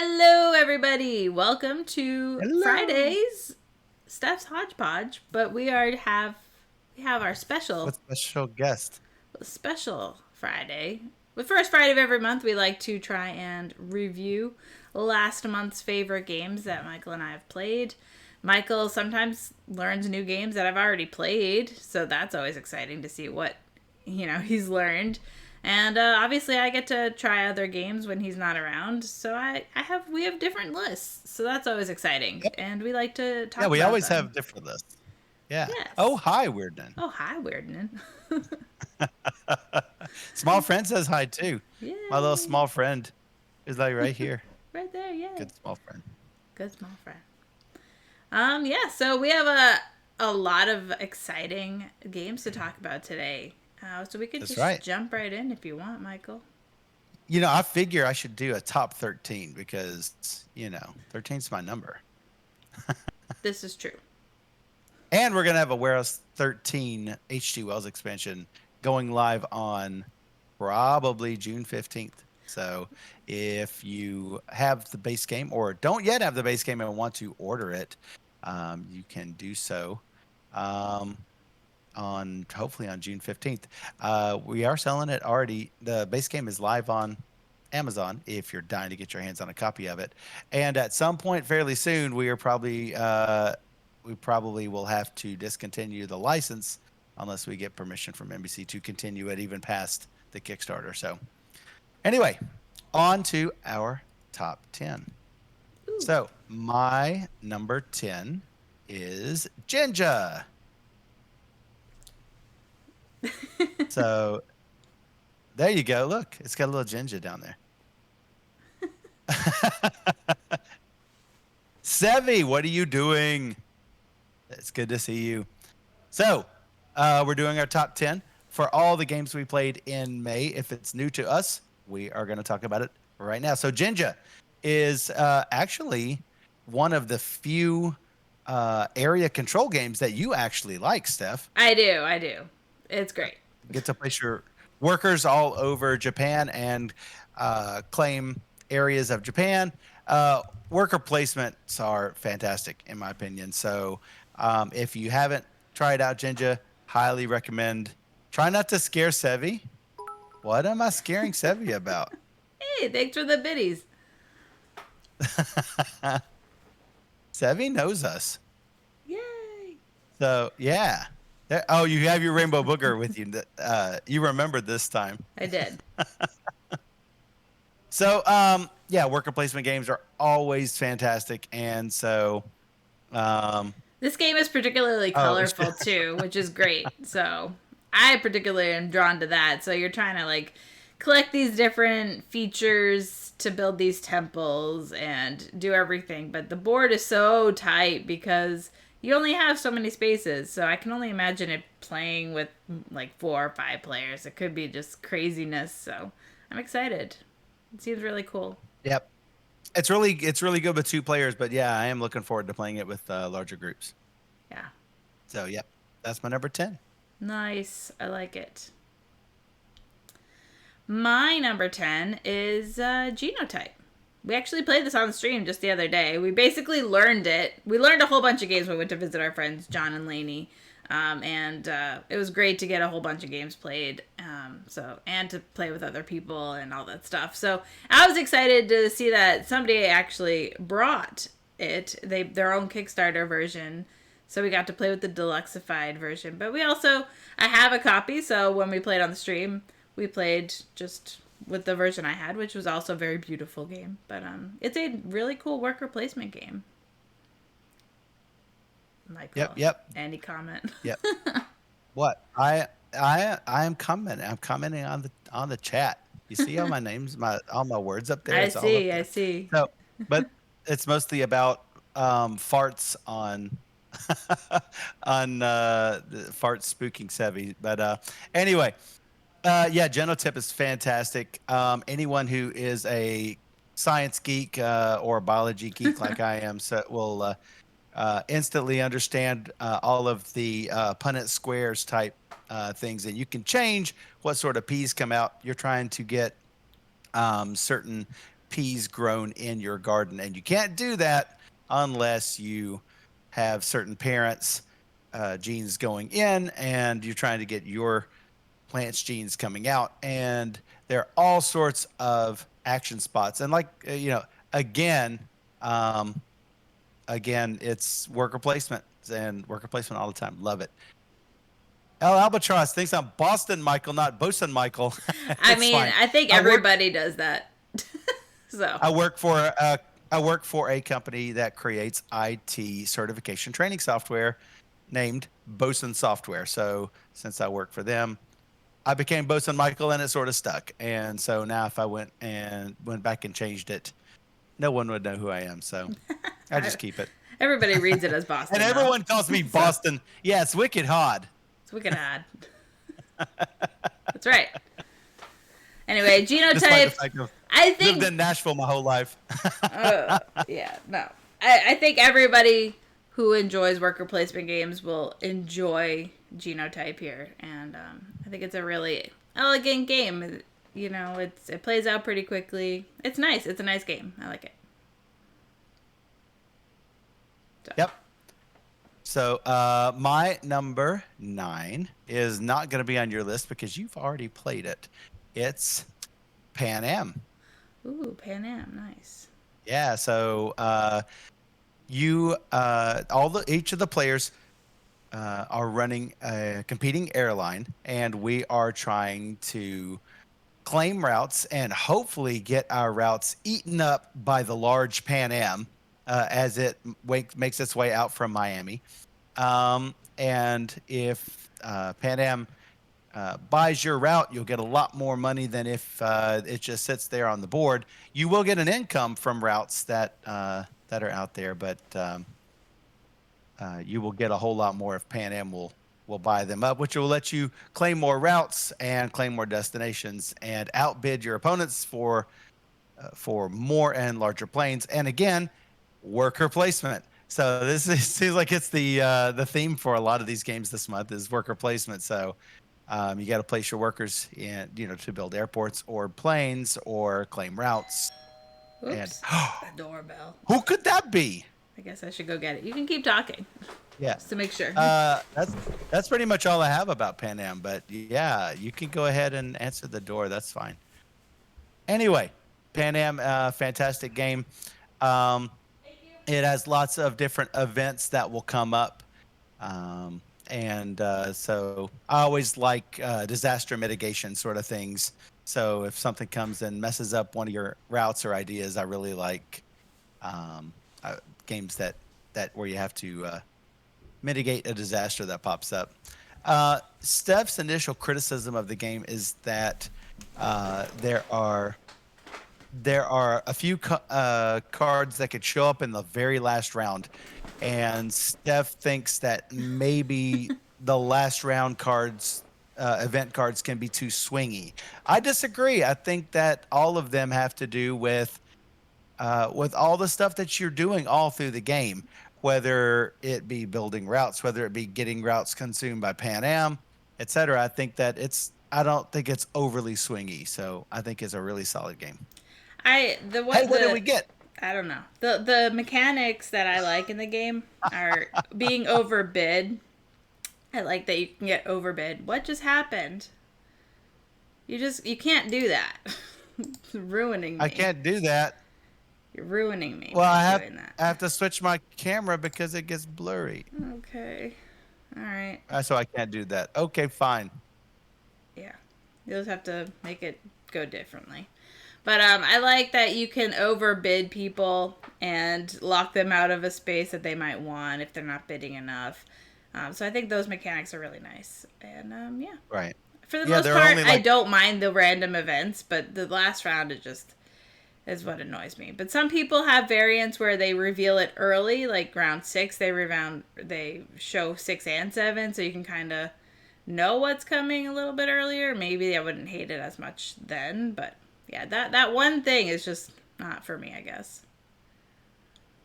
Hello, everybody. Welcome to Hello. Friday's Steph's Hodgepodge. But we have our What special guest? special Friday. The first Friday of every month, we like to try and review last month's favorite games that Michael and I have played. Michael sometimes learns new games that I've already played, so that's always exciting to see what he's learned. And obviously, I get to try other games when he's not around. So we have different lists, so that's always exciting, Yep. and we like to Yeah, talk we about always them. have different lists. Yeah. Oh, Yes. hi, Weirdman. Oh, hi, Weirdman. Small friend says hi too. My little Yay! small friend is like right here. Right there, yay! Good small friend. Good small friend. Yeah. So we have a lot of exciting games to talk about today. So we could That's just right. jump right in if you want, Michael. I figure I should do a top 13 because, 13's my number. This is true. And we're going to have a Warehouse 13 H.G. Wells expansion going live on probably June 15th. So if you have the base game or don't yet have the base game and want to order it, you can do so um, on hopefully on June 15th. We are selling it already. The base game is live on Amazon if you're dying to get your hands on a copy of it. And at some point fairly soon, we probably will have to discontinue the license unless we get permission from NBC to continue it even past the Kickstarter. So anyway, on to our top 10. Ooh. So my number 10 is Jinja. So there you go. Look, it's got a little Jinja down there. Sevi, what are you doing? It's good to see you. So, we're doing our top 10 for all the games we played in May. If it's new to us, we are going to talk about it right now. So, Jinja is actually one of the few area control games that you actually like, Steph. I do. I do. It's great. Get to place your workers all over Japan and claim areas of Japan. Worker placements are fantastic, in my opinion. So if you haven't tried out Jinja, highly recommend. Try not to scare Sevi. What am I scaring Sevi about? Hey, thanks for the biddies. Sevi knows us. Yay! So yeah. Oh, you have your rainbow booger with you. You remembered this time. I did. So, yeah, worker placement games are always fantastic, and so, um, This game is particularly oh, colorful too, which is great. So I particularly am drawn to that. So you're trying to like collect these different features to build these temples and do everything, but the board is so tight because you only have so many spaces. So I can only imagine it playing with like 4 or 5 players. It could be just craziness. So I'm excited. It seems really cool. yep, it's really good with two players, but yeah, I am looking forward to playing it with larger groups. Yeah. So, yep, that's my number 10. Nice. I like it. My number 10 is Genotype. We actually played this on the stream just the other day. We basically learned it. We learned a whole bunch of games when we went to visit our friends John and Lainey. And it was great to get a whole bunch of games played. And to play with other people and all that stuff. So I was excited to see that somebody actually brought their own Kickstarter version. So we got to play with the deluxeified version. But I have a copy. So when we played on the stream, we played just with the version I had, which was also a very beautiful game. But it's a really cool worker placement game. Yep, Michael, yep, any comment? yep. What I am commenting. I'm commenting on the chat. You see all my names, all my words up there. I It's all up see, I there. see. So, but it's mostly about farts on on the farts spooking Sevi. But anyway, yeah, Genotip is fantastic. Anyone who is a science geek or a biology geek like I am, so will instantly understand all of the Punnett squares type things, and you can change what sort of peas come out. You're trying to get certain peas grown in your garden. And you can't do that unless you have certain parents' genes going in and you're trying to get your plants genes coming out. And there are all sorts of action spots. And like, again, um, again, it's worker placement and worker placement all the time. Love it. El Albatross thinks I'm Boston Michael, not Bosun Michael. I It's mean, fine. I think everybody does that. So I work for a company that creates IT certification training software named Bosun Software. So since I work for them, I became Bosun Michael and it sort of stuck. And so now if I went back and changed it, no one would know who I am. So I just keep it. everybody reads it as And Boston, though. everyone calls me Boston. Yeah, it's wicked hard. It's wicked odd. That's right. Anyway, Despite the genotype. fact I've I think. lived in Nashville my whole life. Yeah, no. I think everybody who enjoys worker placement games will enjoy genotype here, and I think it's a really elegant game. You know, it plays out pretty quickly. It's nice. It's a nice game. I like it. So. Yep. So my number 9 is not going to be on your list because you've already played it. It's Pan Am. Ooh, Pan Am, nice. Yeah. So each of the players are running a competing airline, and we are trying to claim routes and hopefully get our routes eaten up by the large Pan Am as it makes its way out from Miami. And if Pan Am buys your route, you'll get a lot more money than if it just sits there on the board. You will get an income from routes that are out there, but you will get a whole lot more if Pan Am will buy them up, which will let you claim more routes and claim more destinations and outbid your opponents for more and larger planes. And again, worker placement. So seems like it's the theme for a lot of these games this month is worker placement. So you got to place your workers in, to build airports or planes or claim routes. Oops, and a doorbell. Who could that be? I guess I should go get it. You can keep talking. Yeah. Just to make sure. That's pretty much all I have about Pan Am. But yeah, you can go ahead and answer the door. That's fine. Anyway, Pan Am, fantastic game. It has lots of different events that will come up. So I always like disaster mitigation sort of things. So if something comes and messes up one of your routes or ideas, I really like games that where you have to mitigate a disaster that pops up. Steph's initial criticism of the game is that there are a few cards that could show up in the very last round, and Steph thinks that maybe the last round cards, event cards, can be too swingy. I disagree. I think that all of them have to do with all the stuff that you're doing all through the game, whether it be building routes, whether it be getting routes consumed by Pan Am, etc. I don't think it's overly swingy, so I think it's a really solid game. What did we get? I don't know. The mechanics that I like in the game are being overbid. I like that you can get overbid. What just happened? You can't do that. It's ruining me. I can't do that. You're ruining me. Well, I have to switch my camera because it gets blurry. Okay. All right. So I can't do that. Okay, fine. Yeah. You'll just have to make it go differently. But I like that you can overbid people and lock them out of a space that they might want if they're not bidding enough. So I think those mechanics are really nice. And yeah. Right. For the most part, I don't mind the random events, but the last round is what annoys me. But some people have variants where they reveal it early, like round 6, they show 6 and 7, so you can kind of know what's coming a little bit earlier. Maybe I wouldn't hate it as much then, but yeah, that one thing is just not for me, I guess.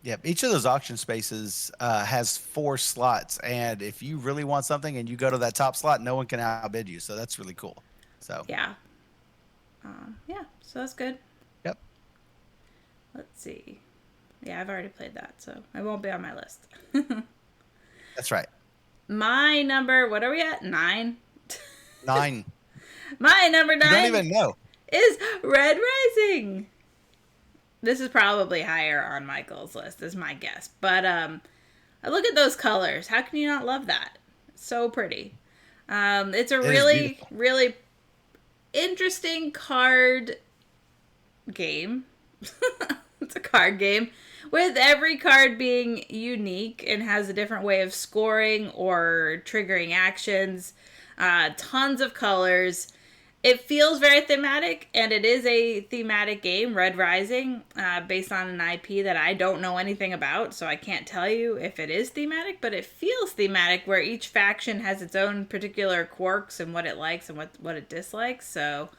Yep. Each of those auction spaces has 4 slots, and if you really want something and you go to that top slot, no one can outbid you. So that's really cool. So yeah, so that's good. Yep. Let's see. Yeah, I've already played that, so it won't be on my list. That's right. My number, what are we at? 9? 9. My number You don't 9 even know. is Red Rising. This is probably higher on Michael's list, is my guess. But I look at those colors. How can you not love that? So pretty. It's a It is really, beautiful. really interesting card game. It's a card game with every card being unique and has a different way of scoring or triggering actions. Tons of colors. It feels very thematic, and it is a thematic game, Red Rising, based on an IP that I don't know anything about, so I can't tell you if it is thematic, but it feels thematic where each faction has its own particular quirks and what it likes and what it dislikes. So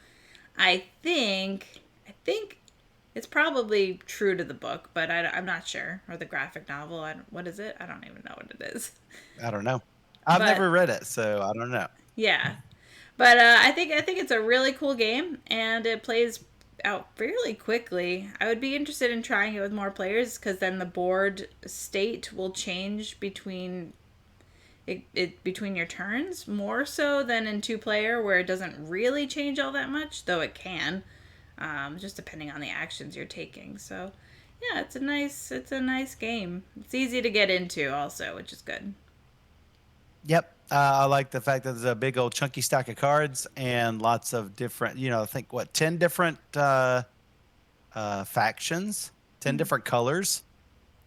I think it's probably true to the book, but I'm not sure. Or the graphic novel. What is it? I don't even know what it is. I don't know. I've But never read it, so I don't know. yeah. But I think it's a really cool game, and it plays out fairly quickly. I would be interested in trying it with more players because then the board state will change between between your turns more so than in 2-player where it doesn't really change all that much, though it can, just depending on the actions you're taking. So yeah, it's a nice game. It's easy to get into also, which is good. Yep. I like the fact that there's a big old chunky stack of cards and lots of different, I think 10 different factions, 10 different colors.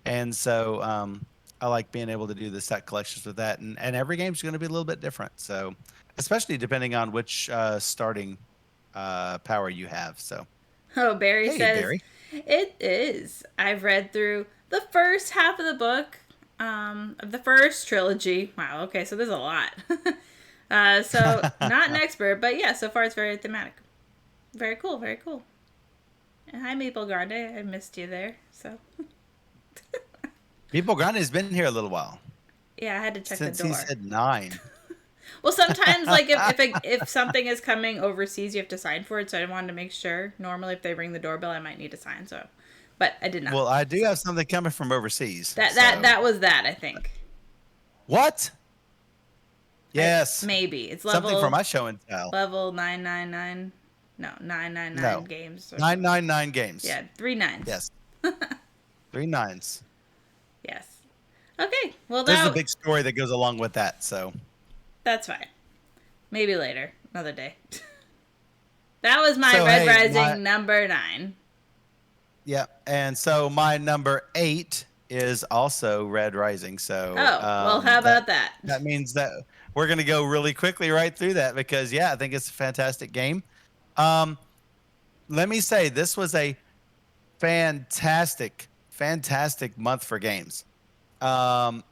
And so I like being able to do the set collections with that. And every game's going to be a little bit different. So, especially depending on which starting power you have. So, Oh, Barry hey, says Barry. it is. I've read through the first half of the book, of the first trilogy. Wow, okay, so there's a lot. So not an expert, but yeah, so far it's very thematic. Very cool, very cool. And hi, Maple Grande. I missed you there. So People Grande has been here a little while. yeah, I had to check Since the door. he said 9. Well, sometimes like if something is coming overseas, you have to sign for it. So I wanted to make sure. Normally, if they ring the doorbell, I might need to sign. So, but I did not. Well, I do have something coming from overseas. That was that, I think. What? Yes. Maybe it's level Something from my show and tell. level 999. No, 999 No. games. 999 games. Yeah, 3 9s. Yes. 3 9s. Yes. Okay. Well, There's a big story that goes along with that, so that's fine. Maybe later, another day. That was my So, Red hey, Rising number 9. yeah. And so my number 8 is also Red Rising. So well, how about that? That means that we're gonna go really quickly right through that because I think it's a fantastic game. Let me say this was a fantastic month for games.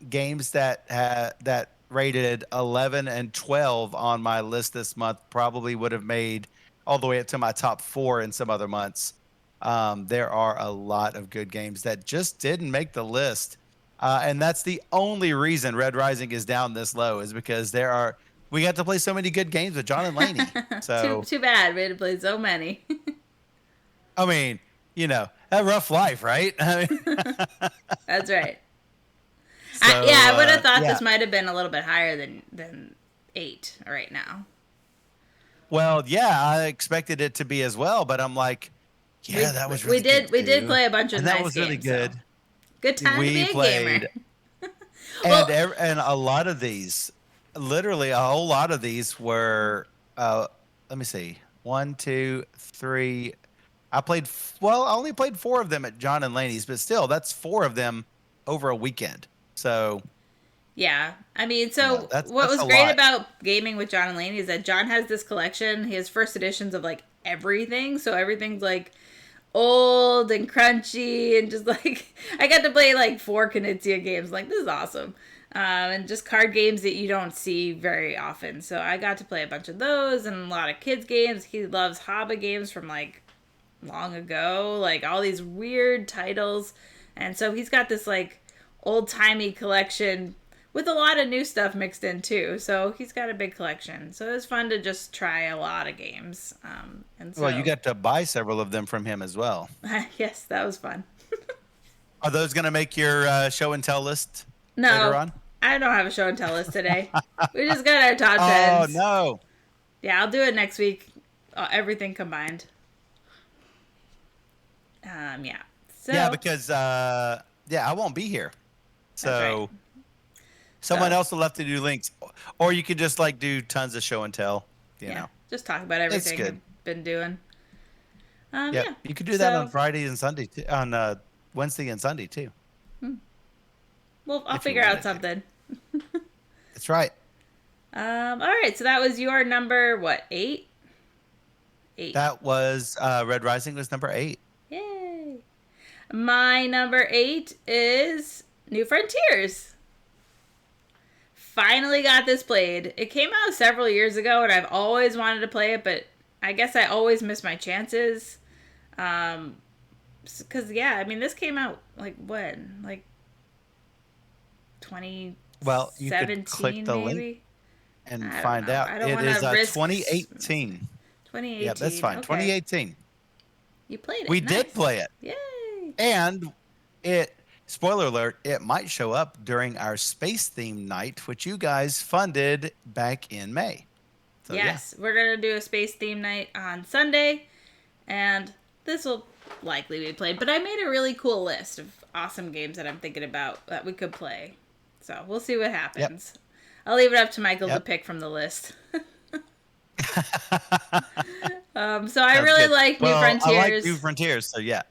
Games that rated 11 and 12 on my list this month probably would have made all the way up to my top 4 in some other months. There are a lot of good games that just didn't make the list. And that's the only reason Red Rising is down this low is because we got to play so many good games with John and Lainey. So too bad we had to play so many. I mean, a rough life, right? I mean, That's right. so, I would have thought this might have been a little bit higher than 8 right now. Well, yeah, I expected it to be as well, but I'm like, that was really good. We did play a bunch of and nice that was games, really good. So. Good time to be a gamer. And a lot of these, literally a whole lot of these were, let me see, 1, 2, 3. I only played 4 of them at John and Laney's, but still, that's 4 of them over a weekend. So, yeah, I mean, what was great about gaming with John and Laney is that John has this collection. He has first editions of like everything, so everything's like old and crunchy and just like I got to play like 4 Knizia games. Like, this is awesome. And just card games that you don't see very often. So I got to play a bunch of those and a lot of kids games. He loves Haba games from like long ago, like all these weird titles. And so he's got this like old-timey collection, with a lot of new stuff mixed in too. So he's got a big collection. So it was fun to just try a lot of games. And so, Well, you got to buy several of them from him as well. yes, that was fun. Are those going to make your show and tell list later No, on? I don't have a show and tell list today. We just got our top Oh, 10s. no. Yeah, I'll do it next week. Everything combined. Yeah. So, Yeah, because I won't be here. So right. someone So- else will have to do links. Or you could just like do tons of show and tell, you know. just talk about everything good. I've been doing. Yep. Yeah. You could do that So- on Friday and Sunday, on Wednesday and Sunday too. Well, I'll If you figure out wanted to. something. That's right. All right. So that was your number, what, 8? 8. That was Red Rising was number 8. Yay. My number 8 is New Frontiers. Finally got this played. It came out several years ago, and I've always wanted to play it, but I guess I always miss my chances. Because, yeah, I mean, this came out, like, when? Like, 2017, Well, you could click the maybe? link and I don't find know. out. I don't It wanna is risk- 2018. 2018. Yeah, that's fine. Okay. 2018. You played it. We Nice. did play it. Yay. And it, spoiler alert, it might show up during our space theme night, which you guys funded back in May. So, Yes, we're going to do a space theme night on Sunday, and this will likely be played. But I made a really cool list of awesome games that I'm thinking about that we could play. So we'll see what happens. I'll leave it up to Michael to pick from the list. So I really like New Frontiers. I like New Frontiers, so yeah.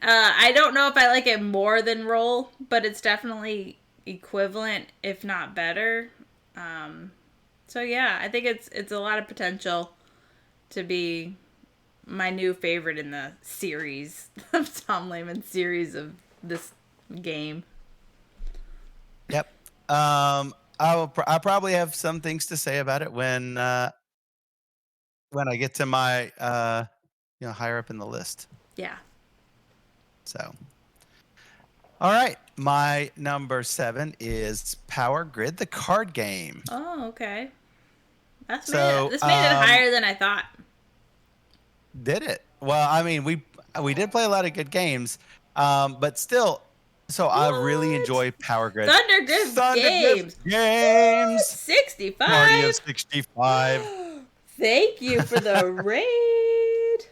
I don't know if I like it more than Roll, but it's definitely equivalent, if not better. So yeah, I think it's a lot of potential to be my new favorite in the series of Tom Lehman's series of this game. Yep. I'll probably have some things to say about it when I get to my higher up in the list. Yeah. So, all right, my number 7 is Power Grid, the card game. Oh, okay. This made it um, higher than I thought. Did it? Well, I mean, we did play a lot of good games, but still. So I really enjoy Power Grid. Thundergriff games. 65. Mario 65. Thank you for the raid.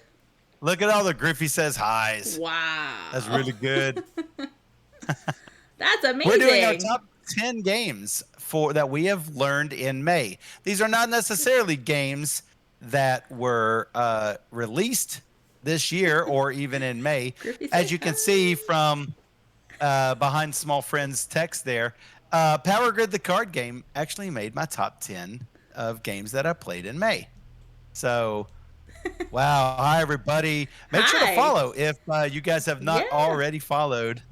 Look at all the Griffey says highs. Wow. That's really good. That's amazing. We're doing our top 10 games that we have learned in May. These are not necessarily games that were released this year or even in May. As you can see from behind Small Friend's text there, Power Grid, the card game, actually made my top 10 of games that I played in May. So, wow. Hi, everybody. Make sure to follow if you guys have not already followed.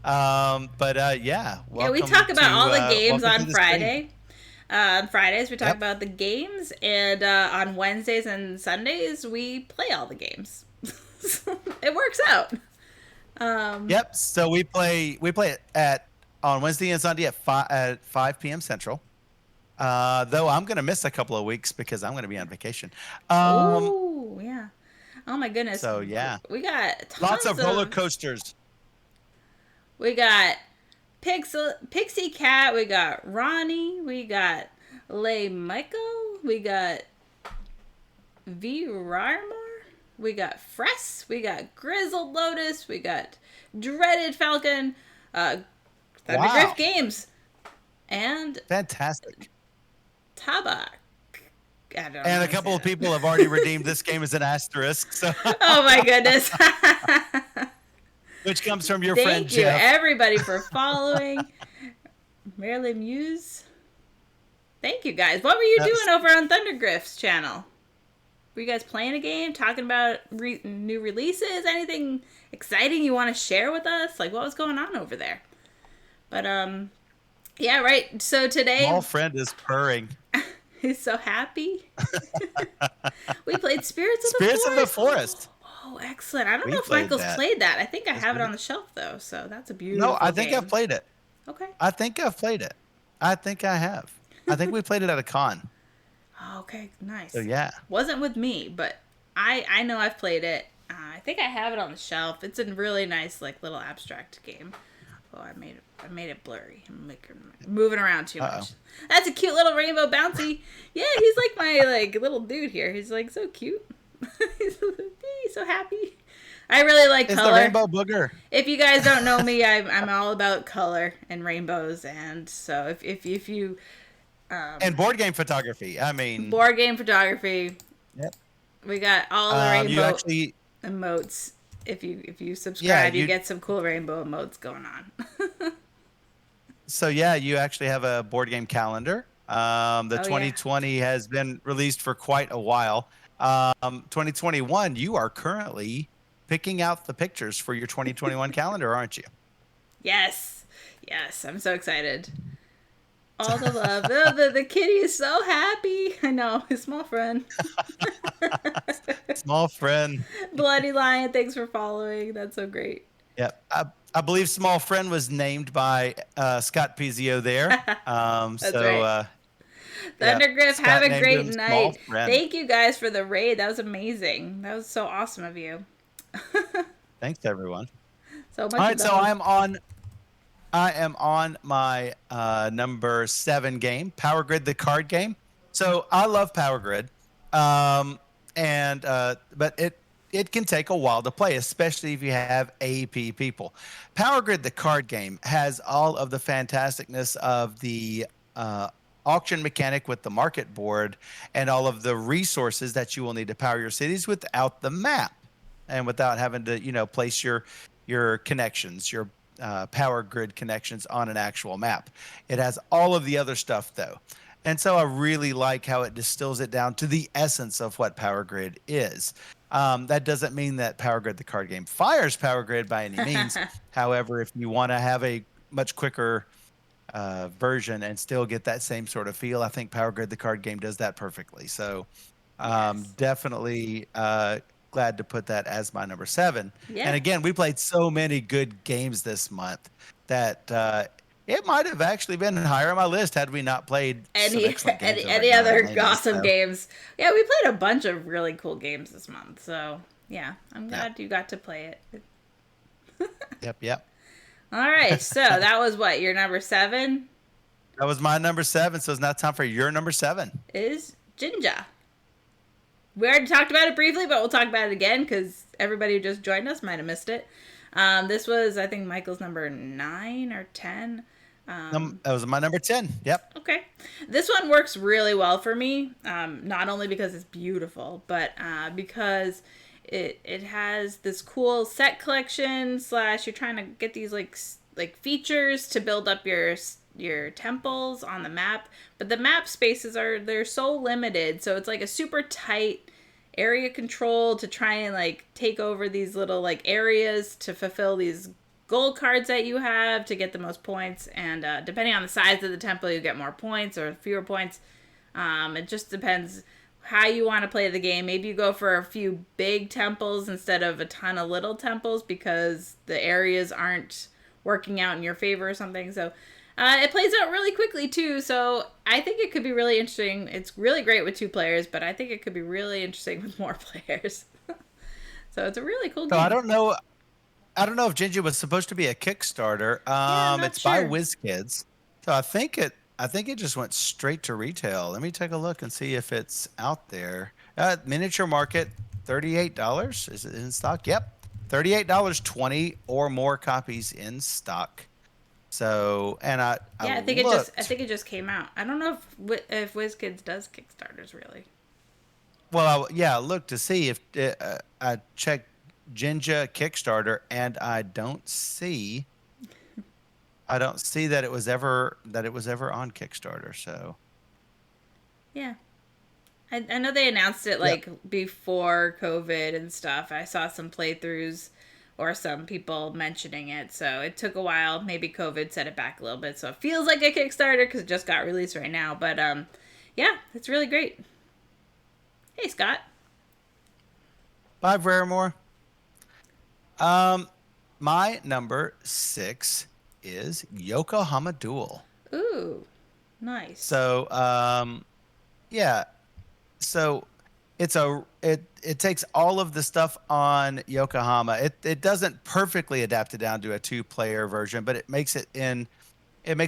Yeah, we talk about all the games on Friday. On Fridays, we talk about the games, and on Wednesdays and Sundays, we play all the games. It works out. Yep. So we play it on Wednesday and Sunday at 5 p.m. Central. Though I'm going to miss a couple of weeks because I'm going to be on vacation. Oh, yeah. Oh, my goodness. So, yeah. We got tons lots of roller coasters. We got Pixie Cat. We got Ronnie. We got Lay Michael. We got V. Rarmar. We got Fress. We got Grizzled Lotus. We got Dreaded Falcon. Thundergriff Games. And fantastic. Tabak. I don't know and a couple of people have already redeemed this game as an asterisk. So. Oh my goodness. Which comes from your friend Jeff. Thank you everybody for following. Marilyn Muse. Thank you guys. What were you doing over on Thundergriff's channel? Were you guys playing a game, talking about new releases, anything exciting you want to share with us? Like, what was going on over there? But, yeah, right. So today... Small Friend is purring. He's so happy. We played Spirits of the Forest. Oh, excellent. I don't know if Michael's played that. I think I have it on the shelf, though, so that's a beautiful No, I think game. I've played it. Okay. I think I've played it. I think I have. I think we played it at a con. Oh, okay, So nice. yeah. Wasn't with me, but I know I've played it. I think I have it on the shelf. It's a really nice like little abstract game. Oh, I made it blurry. Moving around too Uh-oh. much. That's a cute little rainbow bouncy. Yeah, he's like my like little dude here. He's like so cute. he's so happy. I really like It's the color. rainbow booger. If you guys don't know me, I'm all about color and rainbows, and so if you And board game photography. I mean, board game photography, yep. we got all the You rainbow actually, emotes. If you yeah, subscribe, you get some cool rainbow emotes going on. so yeah, you actually have a board game calendar. The Oh yeah. 2020 has been released for quite a while. 2021, you are currently picking out the pictures for your 2021 calendar, aren't you? Yes. Yes. I'm so excited. All the love. Oh, the kitty is so happy. I know. His small friend. Small friend. Bloody Lion, thanks for following. That's so great. Yep. I believe Small Friend was named by Scott Pizio there. That's right. Yeah, Thundergriff, have Scott a named great him Small night. Friend. Thank you guys for the raid. That was amazing. That was so awesome of you. Thanks, everyone. So All much right, so love. I am on my number 7 game, Power Grid, the card game. So I love Power Grid, and but it can take a while to play, especially if you have AP people. Power Grid, the card game, has all of the fantasticness of the auction mechanic with the market board and all of the resources that you will need to power your cities without the map and without having to, place your connections, your power grid connections on an actual map. It has all of the other stuff though. And so I really like how it distills it down to the essence of what Power Grid is. That doesn't mean that Power Grid, the card game, fires Power Grid by any means. However, if you want to have a much quicker version and still get that same sort of feel, I think Power Grid, the card game, does that perfectly. So Yes. definitely glad to put that as my number 7. Yeah. And again, we played so many good games this month that it might have actually been higher on my list had we not played some Any excellent games any, over at any John and other Laney's. awesome So, games? Yeah, we played a bunch of really cool games this month. So yeah, I'm yep, glad you got to play it. yep. All right, so that was what your number 7 That was my number 7. So it's now time for your number 7. is Jinja. We already talked about it briefly, but we'll talk about it again because everybody who just joined us might have missed it. This was, I think, Michael's number 9 or 10. That was my number 10. Yep. Okay. This one works really well for me, not only because it's beautiful, but because it has this cool set collection / you're trying to get these like features to build up your temples on the map, but the map spaces they're so limited, so it's like a super tight area control to try and like take over these little like areas to fulfill these gold cards that you have to get the most points, and depending on the size of the temple you get more points or fewer points. It just depends how you want to play the game. Maybe you go for a few big temples instead of a ton of little temples because the areas aren't working out in your favor or something. So it plays out really quickly too, so I think it could be really interesting. It's really great with 2 players, but I think it could be really interesting with more players. So it's a really cool So game. I don't know if Jinja was supposed to be a Kickstarter. Yeah, I'm not It's by sure. WizKids. So I think it just went straight to retail. Let me take a look and see if it's out there. Miniature Market, $38. Is it in stock? Yep. $38, 20 or more copies in stock. So, and I Yeah, looked. I think it just came out. I don't know if WizKids does Kickstarters really. Well, I looked to see if I checked Jinja Kickstarter, and I don't see that it was ever on Kickstarter. So, Yeah. I know they announced it yep. like before COVID and stuff. I saw some playthroughs or some people mentioning it. So it took a while. Maybe COVID set it back a little bit. So it feels like a Kickstarter because it just got released right now. But yeah, it's really great. Hey, Scott. 5 Raremoor. My number 6 is Yokohama Duel. Ooh. Nice. So yeah, so it takes all of the stuff on Yokohama. It doesn't perfectly adapt it down to a 2-player version, but it makes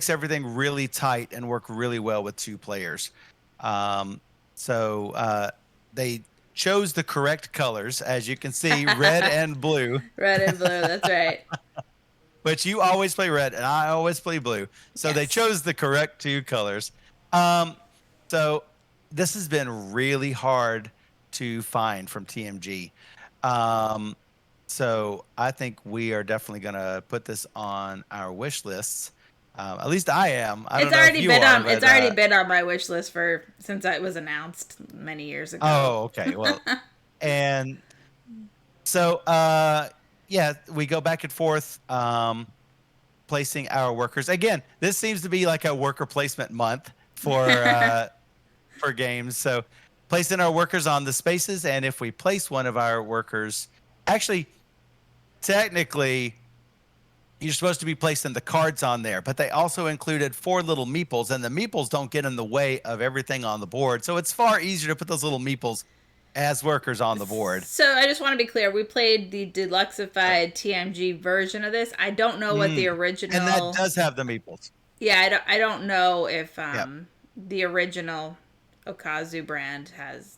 everything really tight and work really well with 2 players. Um, so they chose the correct colors, as you can see, red and blue. Red and blue. That's right. But you always play red, and I always play blue. So they Yes. chose the correct 2 colors. Um, so this has been really hard to find from TMG. Um, so I think we are definitely going to put this on our wish lists. At least I am. I don't know if you are, but It's already been on my wish list since it was announced many years ago. oh, okay. Well, and so yeah, we go back and forth placing our workers. Again, this seems to be like a worker placement month for games. So placing our workers on the spaces, and if we place one of our workers, actually, technically, you're supposed to be placing the cards on there, but they also included 4 little meeples, and the meeples don't get in the way of everything on the board. So it's far easier to put those little meeples as workers on the board. So I just want to be clear. We played the deluxeified TMG version of this. I don't know what the original. And that does have the meeples. Yeah, I don't know if Yep. the original Okazu brand has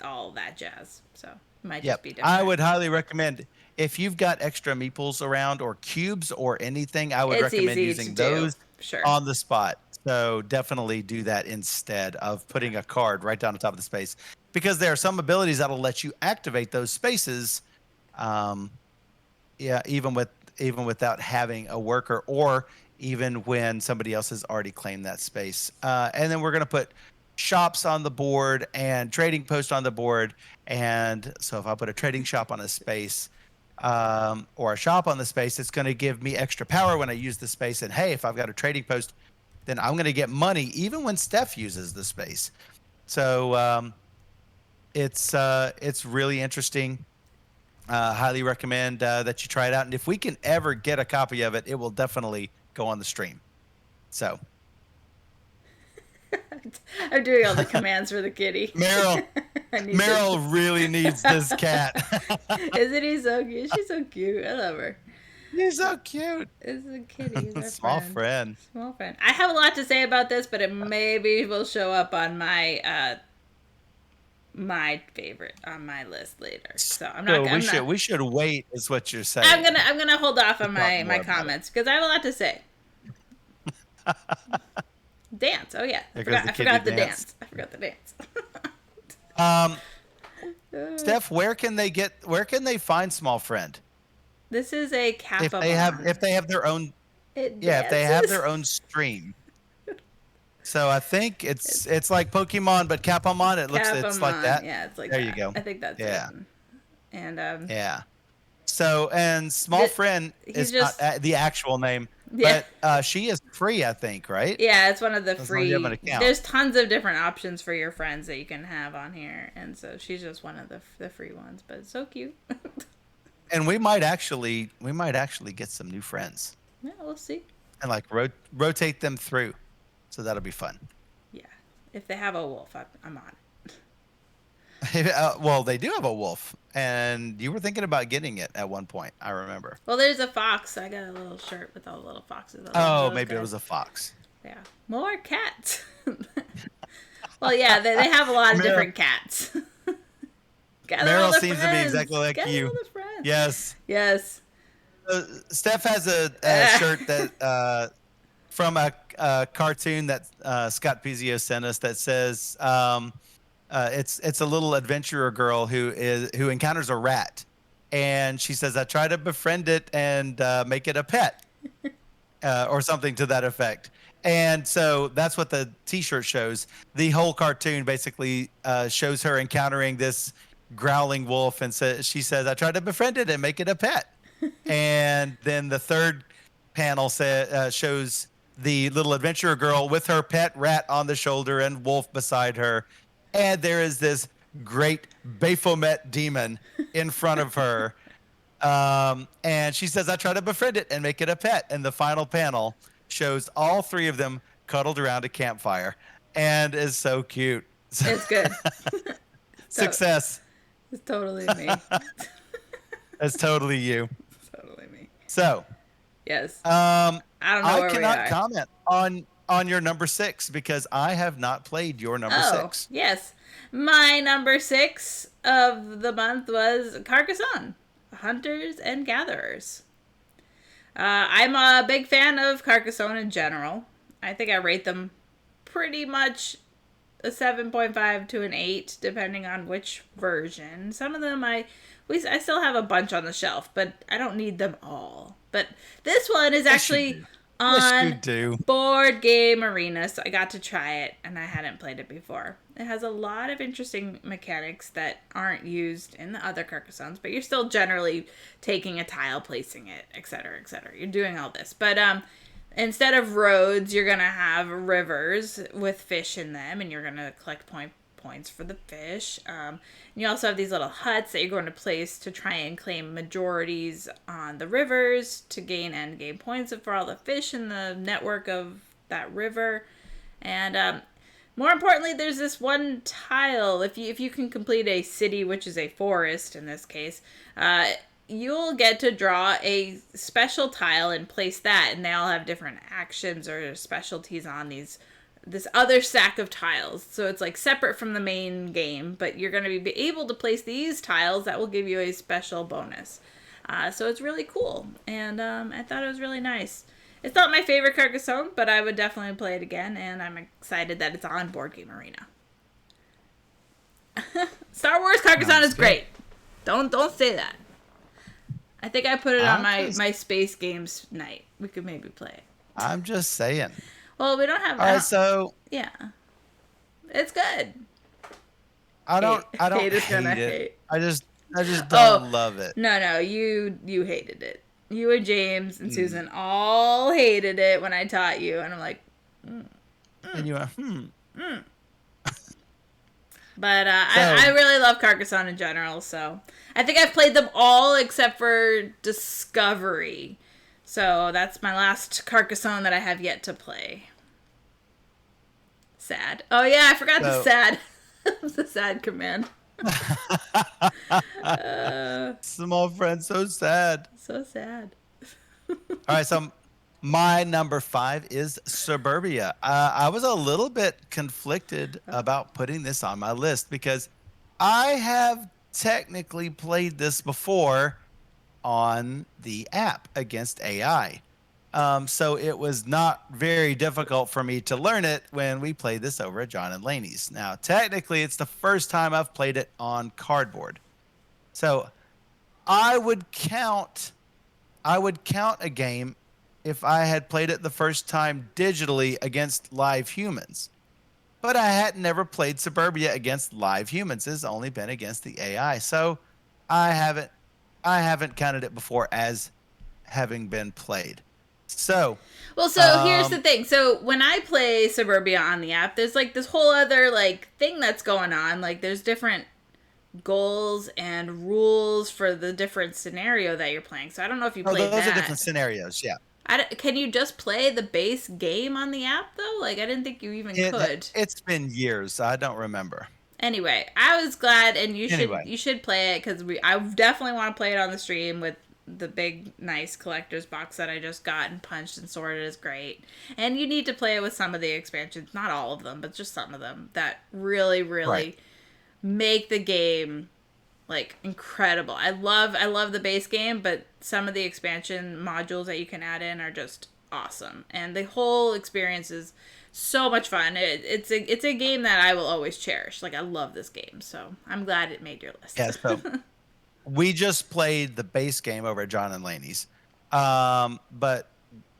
all that jazz. So it might just be different. I would highly recommend, if you've got extra meeples around or cubes or anything, I would It's recommend easy using to do. those Sure. on the spot. So definitely do that instead of putting a card right down on top of the space, because there are some abilities that'll let you activate those spaces. Yeah, even without having a worker, or even when somebody else has already claimed that space. And then we're going to put shops on the board and trading post on the board. And so if I put a trading shop on a space, or a shop on the space, it's going to give me extra power when I use the space. And hey, if I've got a trading post, then I'm going to get money even when Steph uses the space. So it's really interesting. Highly recommend that you try it out. And if we can ever get a copy of it, it will definitely go on the stream. So I'm doing all the commands for the kitty. Meryl really needs this cat. Isn't he so cute? She's so cute. I love her. He's so cute. It's a kitty. He's our Small friend. Small friend. I have a lot to say about this, but it maybe will show up on my my favorite on my list later. So I'm not. So we should wait, is what you're saying. I'm gonna hold off on my comments because I have a lot to say. Dance. Oh yeah. I forgot the dance. I forgot the dance. Steph, where can they find Small Friend? This is a Kappa. If they have their own if they have their own stream. So I think it's like Pokemon, but Capamon. It's like that. Yeah, it's like there that. You go. I think that's it. And yeah. So and Small Friend is just, not the actual name, yeah. but she is free, I think, right? Yeah, it's one of the free. There's There's tons of different options for your friends that you can have on here, and so she's just one of the free ones. But it's so cute. And we might actually get some new friends. Yeah, we'll see. And like rotate them through, so that'll be fun. Yeah, if they have a wolf, I'm on it. Well, they do have a wolf, and you were thinking about getting it at one point. I remember. Well, there's a fox. I got a little shirt with all the little foxes. Oh, maybe it was a fox. Yeah, more cats. Well, yeah, they have a lot of different cats. Meryl seems to be exactly like you. Yes. Yes. Steph has a shirt that from a cartoon that Scott Pizio sent us that says it's a little adventurer girl who encounters a rat, and she says, "I try to befriend it and make it a pet," or something to that effect. And so that's what the T-shirt shows. The whole cartoon basically shows her encountering this growling wolf, and she says, "I try to befriend it and make it a pet." And then the third panel shows the little adventurer girl with her pet rat on the shoulder and wolf beside her, and there is this great Baphomet demon in front of her, and she says, "I try to befriend it and make it a pet." And the final panel shows all three of them cuddled around a campfire, and is so cute. It's good. Success. It's totally me. That's totally you. Totally me. So, yes. I don't know where cannot we are. comment on your number 6 because I have not played your number 6. Yes. My number 6 of the month was Carcassonne, Hunters and Gatherers. I'm a big fan of Carcassonne in general. I think I rate them pretty much a 7.5 to an 8, depending on which version. Some of them I still have a bunch on the shelf, but I don't need them all. But this one is actually on Board Game Arena, so I got to try it, and I hadn't played it before. It has a lot of interesting mechanics that aren't used in the other Carcassonnes, but you're still generally taking a tile, placing it, etc., etc. You're doing all this. But instead of roads, you're going to have rivers with fish in them, and you're going to collect points for the fish. You also have these little huts that you're going to place to try and claim majorities on the rivers to gain end game points for all the fish in the network of that river. And more importantly, there's this one tile. If you can complete a city, which is a forest in this case, you'll get to draw a special tile and place that, and they all have different actions or specialties on this other stack of tiles. So it's like separate from the main game, but you're going to be able to place these tiles that will give you a special bonus. So it's really cool, and I thought it was really nice. It's not my favorite Carcassonne, but I would definitely play it again, and I'm excited that it's on Board Game Arena. Star Wars Carcassonne is great. Don't say that. I think I put it on my Space Games night. We could maybe play it. I'm just saying. Well, we don't have that. All right, so yeah, it's good. I don't hate it. I just don't love it. No, you hated it. You and James and Susan all hated it when I taught you, and I'm like, and you went, But I really love Carcassonne in general, so I think I've played them all except for Discovery. So that's my last Carcassonne that I have yet to play. Sad. Oh yeah, I forgot the sad. The sad command. Small friend, so sad. So sad. All right, so my number 5 is Suburbia. I was a little bit conflicted about putting this on my list because I have technically played this before on the app against AI. So it was not very difficult for me to learn it when we played this over at John and Laney's. Now, technically, it's the first time I've played it on cardboard. So I would count a game if I had played it the first time digitally against live humans. But I had never played Suburbia against live humans. It's only been against the AI. So I haven't counted it before as having been played. So here's the thing. So when I play Suburbia on the app, there's like this whole other like thing that's going on. Like there's different goals and rules for the different scenario that you're playing. So I don't know if you played that. Those are different scenarios, yeah. Can you just play the base game on the app though? Like I didn't think you even could. It's been years. I don't remember. Anyway, I was glad, and you should play it because I definitely want to play it on the stream with the big nice collector's box that I just got and punched and sorted is great. And you need to play it with some of the expansions, not all of them, but just some of them that really, really make the game like incredible. I love the base game, but some of the expansion modules that you can add in are just awesome. And the whole experience is so much fun. It's a game that I will always cherish. Like I love this game, so I'm glad it made your list. Yeah, so we just played the base game over at John and Laney's. But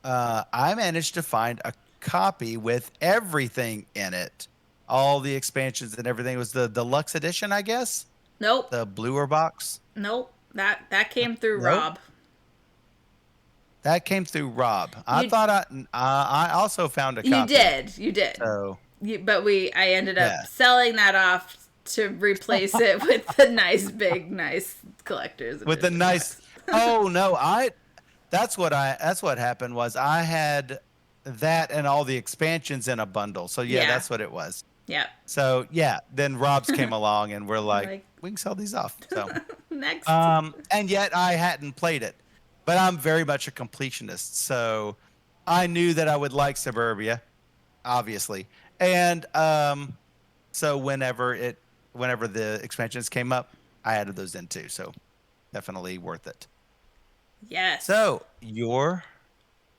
I managed to find a copy with everything in it. All the expansions and everything. It was the deluxe edition, I guess? Nope. The bluer box? Nope. That came through Rob. That came through Rob. I also found a copy. You did. So, I ended up selling that off to replace it with the nice collectors. With the nice. Oh no, that's what happened was I had that and all the expansions in a bundle. So yeah, Yeah. that's what it was. Yep. So yeah, then Rob's came along and we're like, Like we can sell these off. So next. and yet I hadn't played it, but I'm very much a completionist. So I knew that I would like Suburbia, obviously. And so whenever the expansions came up, I added those in too. So definitely worth it. Yes. So your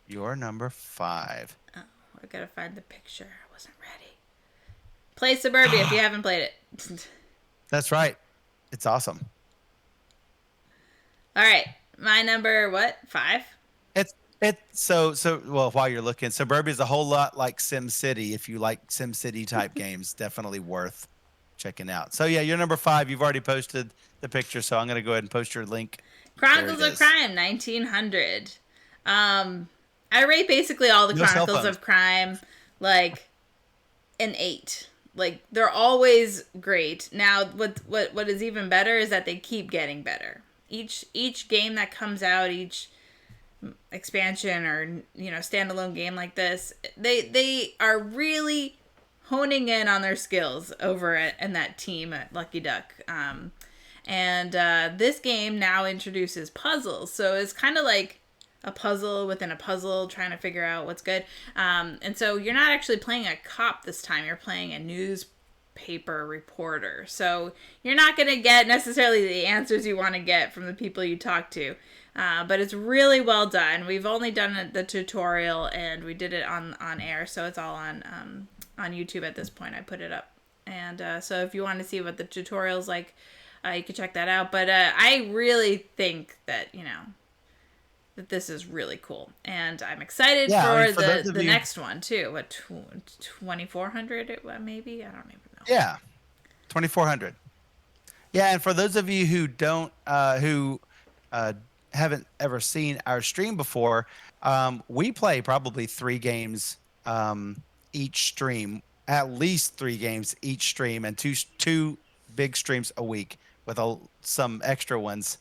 number 5. Oh, I gotta find the picture. I wasn't ready. Play Suburbia if you haven't played it. That's right. It's awesome. All right. My number, what? 5? So well, while you're looking, Suburbia is a whole lot like SimCity. If you like SimCity type games, definitely worth checking out. So yeah, you're number 5. You've already posted the picture, so I'm gonna go ahead and post your link. Chronicles of Crime, 1900. I rate basically all the Chronicles of Crime like an 8. Like they're always great. Now, what is even better is that they keep getting better. Each game that comes out, each expansion or standalone game like this, they are really honing in on their skills over in that team at Lucky Duck. And this game now introduces puzzles, so it's kind of like a puzzle within a puzzle, trying to figure out what's good. And so you're not actually playing a cop this time; you're playing a newspaper reporter. So you're not going to get necessarily the answers you want to get from the people you talk to. But it's really well done. We've only done the tutorial, and we did it on air, so it's all on YouTube at this point. I put it up, and so if you want to see what the tutorial's like, you can check that out. But I really think that that this is really cool, and I'm excited for the next one too. What 2400 maybe? I don't even know. Yeah, 2400. Yeah, and for those of you who don't who haven't ever seen our stream before, we play probably 3 games each stream, at least 3 games each stream, and two big streams a week with some extra ones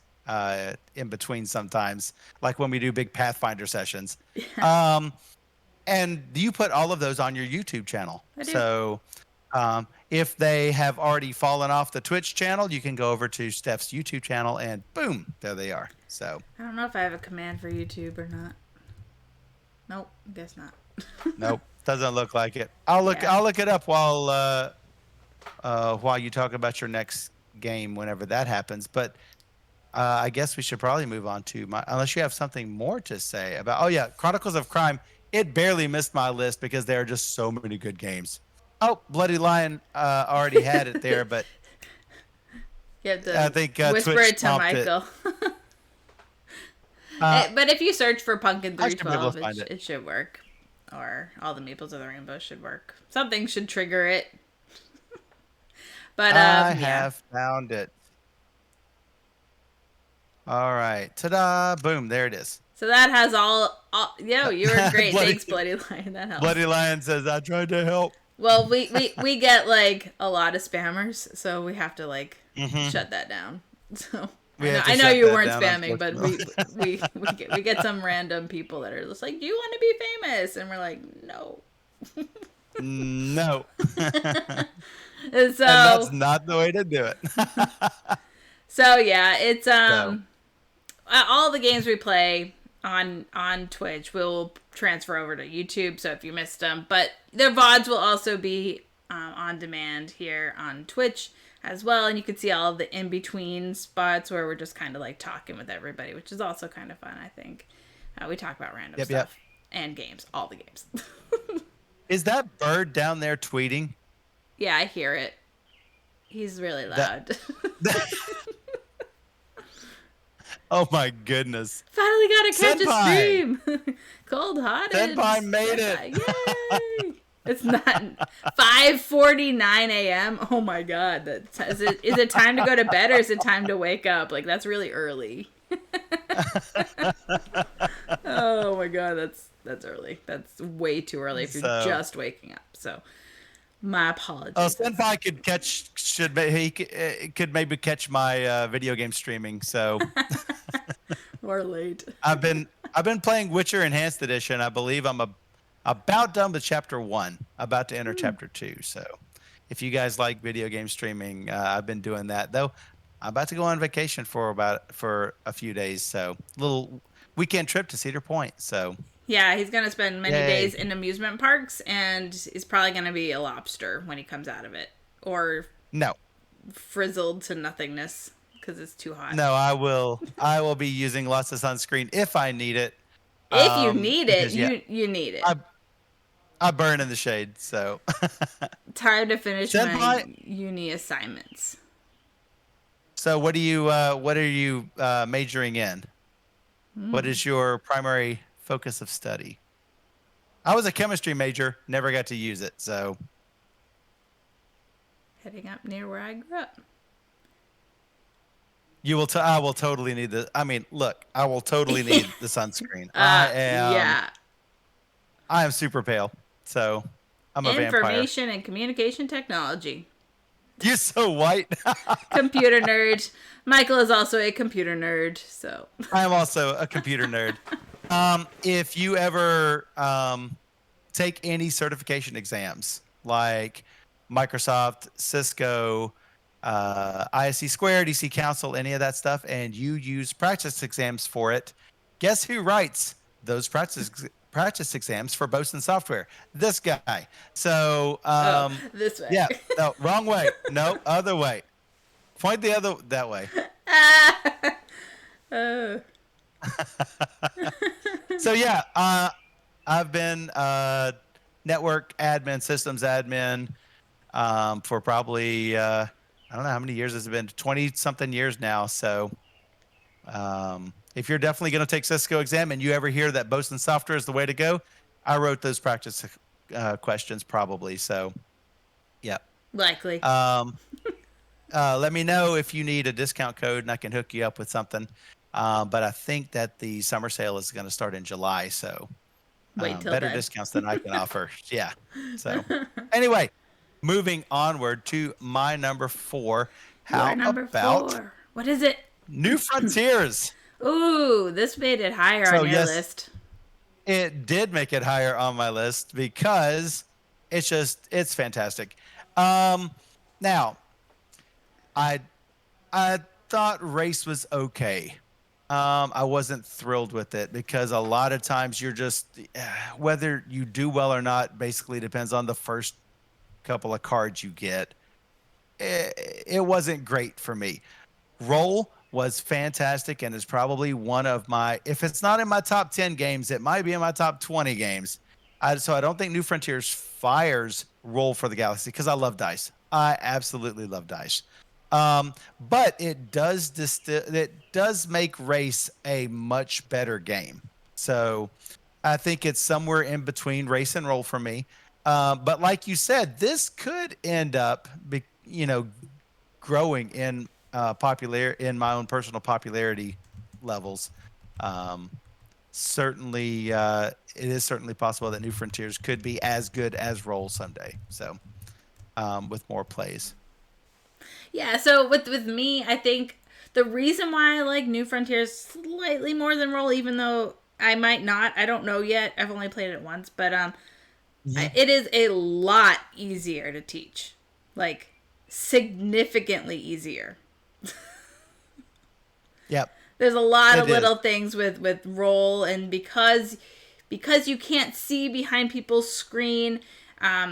in between sometimes, like when we do big Pathfinder sessions. And you put all of those on your YouTube channel. I do. So if they have already fallen off the Twitch channel, you can go over to Steph's YouTube channel and boom, there they are. So I don't know if I have a command for YouTube or not. Nope, guess not. Nope, doesn't look like it. I'll look it up while you talk about your next game whenever that happens. But I guess we should probably move on to unless you have something more to say about. Oh yeah, Chronicles of Crime. It barely missed my list because there are just so many good games. Oh, Bloody Lion already had it there, but you have to I think whisper Twitch it to Michael. But if you search for Pumpkin 312, it should work. Or All the Meeples of the Rainbow should work. Something should trigger it. But I have found it. All right. Ta-da. Boom. There it is. So that has all you were great. Thanks, Bloody Lion. That helps. Bloody Lion says, I tried to help. Well, we get like a lot of spammers, so we have to shut that down. So I know you weren't spamming, but we get some random people that are just like, "Do you want to be famous?" And we're like, "No." No. And that's not the way to do it. So yeah, it's all the games we play on Twitch will transfer over to YouTube. So if you missed them, but their VODs will also be on demand here on Twitch as well, and you can see all of the in-between spots where we're just kind of like talking with everybody, which is also kind of fun. I think we talk about random stuff and games, all the games. Is that bird down there tweeting? Yeah, I hear it. He's really loud. Oh my goodness. Finally got to catch a stream. Cold-hearted. Senpai made it. Yay. It's not 5:49 a.m. Oh my god. Is it time to go to bed or is it time to wake up? Like, that's really early. Oh my god, that's early. That's way too early if you're just waking up. So my apologies. Oh, Senpai could maybe catch my video game streaming. So we're late. I've been playing Witcher Enhanced Edition. I believe I'm about done with chapter 1, about to enter Hmm. chapter 2. So if you guys like video game streaming, I've been doing that. Though I'm about to go on vacation for a few days, so little weekend trip to Cedar Point. So Yeah, he's gonna spend many days yay. in amusement parks, and is probably gonna be a lobster when he comes out of it, or No. frizzled to nothingness because it's too hot. No, I will be using lots of sunscreen if I need it. If you need it, Because yeah, you need it. I I burn in the shade. So Time to finish my Senpai, uni assignments. so what are you majoring in? What is your primary focus of study? I was a chemistry major, never got to use it. So Heading up near where I grew up. I will totally need the I mean, look, I will totally need the sunscreen. Yeah. I am super pale. So I'm a vampire. Information and communication technology. You're so white. Computer nerd. Michael is also a computer nerd, so. I am also a computer nerd. If you ever take any certification exams like Microsoft, Cisco, ISC Squared, EC Council, any of that stuff, and you use practice exams for it, guess who writes those practice exams for Bosun Software? This guy. So Oh, this way. yeah, no, wrong way. No, other way. Point the other that way. Oh. So yeah, I've been network admin, systems admin for probably I don't know how many years has it been, 20 something years now. So if you're definitely going to take Cisco exam and you ever hear that Bosun software is the way to go, I wrote those practice questions probably. So yeah. Likely. Let me know if you need a discount code and I can hook you up with something. But I think that the summer sale is going to start in July. So Wait till better then. discounts than I can offer. Yeah. So anyway, moving onward to my number 4. Your How number about 4. What is it? New Frontiers? Ooh, this made it higher So on your yes, list. it did make it higher on my list because it's fantastic. Now I I thought race was okay. I wasn't thrilled with it because a lot of times you're just whether you do well or not basically depends on the first couple of cards you get. It wasn't great for me. Roll was fantastic and is probably one of my, if it's not in my top 10 games, it might be in my top 20 games. So I don't think New Frontiers fires Roll for the Galaxy because I love dice. I absolutely love dice. But it does make Race a much better game. So I think it's somewhere in between Race and Roll for me. But like you said, this could end up, growing in popular in my own personal popularity levels. Um, certainly, it is certainly possible that New Frontiers could be as good as Roll someday. So, with more plays. Yeah, so with me, I think the reason why I like New Frontiers slightly more than Roll, even though I might not, I don't know yet. I've only played it once, but Mhm. it is a lot easier to teach, like significantly easier. Yep, There's a lot it of is. little things with Roll, and because you can't see behind people's screen,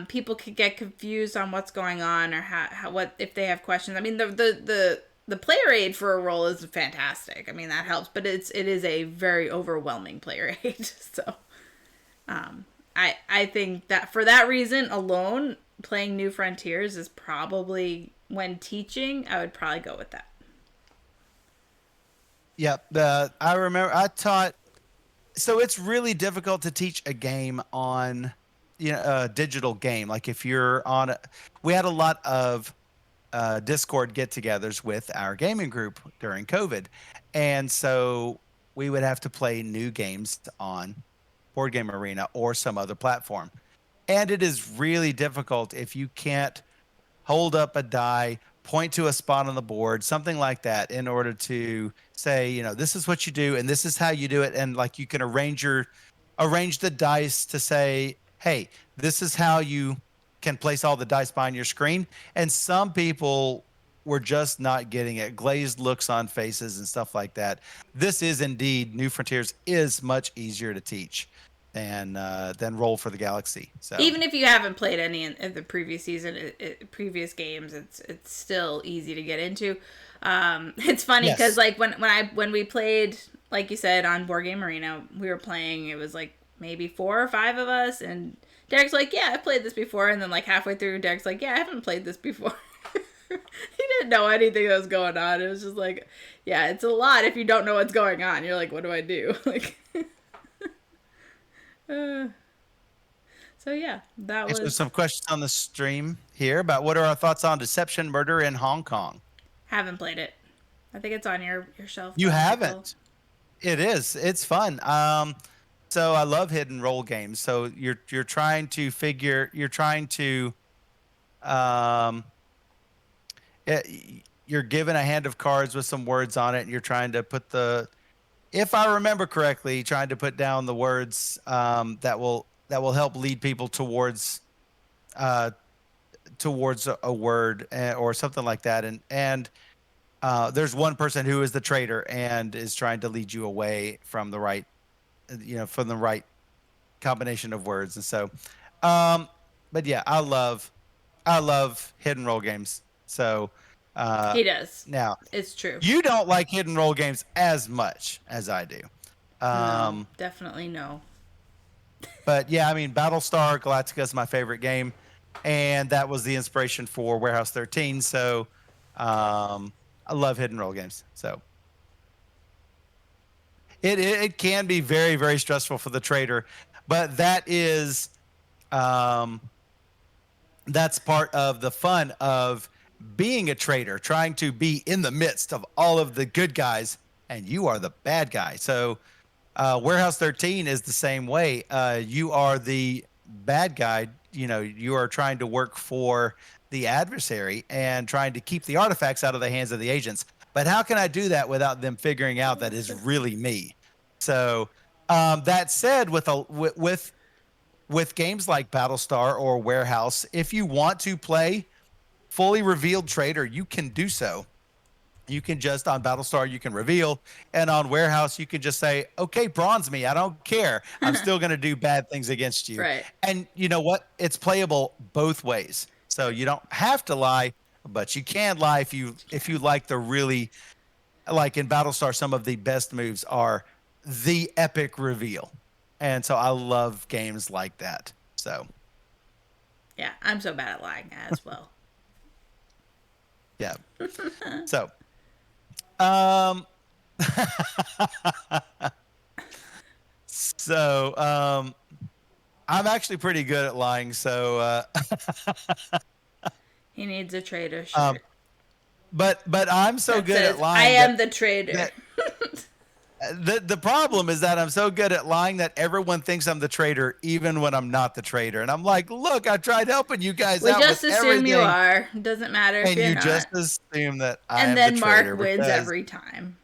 people could get confused on what's going on or how what if they have questions. I mean, the player aid for a Roll is fantastic. I mean, that helps, but it is a very overwhelming player aid. So, I think that for that reason alone, playing New Frontiers is probably, when teaching, I would probably go with that. Yep. I remember I taught. So it's really difficult to teach a game on, a digital game. Like if you're on, we had a lot of Discord get-togethers with our gaming group during COVID, and so we would have to play new games on Board Game Arena or some other platform. And it is really difficult if you can't hold up a die, point to a spot on the board, something like that, in order to say, this is what you do and this is how you do it. And like you can arrange your arrange the dice to say, hey, this is how you can place all the dice behind your screen. And some people were just not getting it. Glazed looks on faces and stuff like that. This is indeed New Frontiers is much easier to teach than Roll for the Galaxy. So Even if you haven't played any of the previous season, previous games, it's still easy to get into. It's funny because yes, like when we played, like you said, on Board Game Arena, we were playing. It was like maybe 4 or 5 of us, and Derek's like, "Yeah, I played this before," and then like halfway through, Derek's like, "Yeah, I haven't played this before." He didn't know anything that was going on. It was just like, yeah, it's a lot if you don't know what's going on. You're like, what do I do? Like, uh, so yeah, that there's was. some questions on the stream here about what are our thoughts on Deception Murder in Hong Kong. Haven't played it. I think it's on your shelf You though, Michael. haven't. It is. It's fun. So I love hidden role games. So you're trying to figure. You're trying to. Um, you're given a hand of cards with some words on it, and you're trying to put the. If I remember correctly, trying to put down the words that will help lead people uh, towards a word or something like that, and there's one person who is the traitor and is trying to lead you away from the right, from the right combination of words. And so, um, but yeah, I love hidden role games. So uh, He does. now It's true. you don't like hidden role games as much as I do. No, Um, definitely no. but yeah, I mean, Battlestar Galactica is my favorite game, and that was the inspiration for Warehouse 13. So I love hidden role games. So it can be very, very stressful for the trader, but um, that's part of the fun of being a trader, trying to be in the midst of all of the good guys, and you are the bad guy. So Warehouse 13 is the same way. You are the bad guy. You are trying to work for the adversary and trying to keep the artifacts out of the hands of the agents. But how can I do that without them figuring out that is really me? So that said, with games like Battlestar or Warehouse, if you want to play fully revealed trader, you can do so. You can just on Battlestar, you can reveal, and on Warehouse, you can just say, okay, bronze me. I don't care. I'm still going to do bad things against you. Right. And you know what? It's playable both ways. So you don't have to lie, but you can lie if you like the really like in Battlestar, some of the best moves are the epic reveal. And so I love games like that. So Yeah, I'm so bad at lying as well. yeah. So um so I'm actually pretty good at lying. So He needs a trader um shirt but I'm so that good at says, "I lying am the trader." that the problem is that I'm so good at lying that everyone thinks I'm the traitor, even when I'm not the traitor. And I'm like, look, I tried helping you guys We out with just assume you everything, are. Doesn't matter if and you're you just not. assume that I And am the then Mark traitor wins because, every time.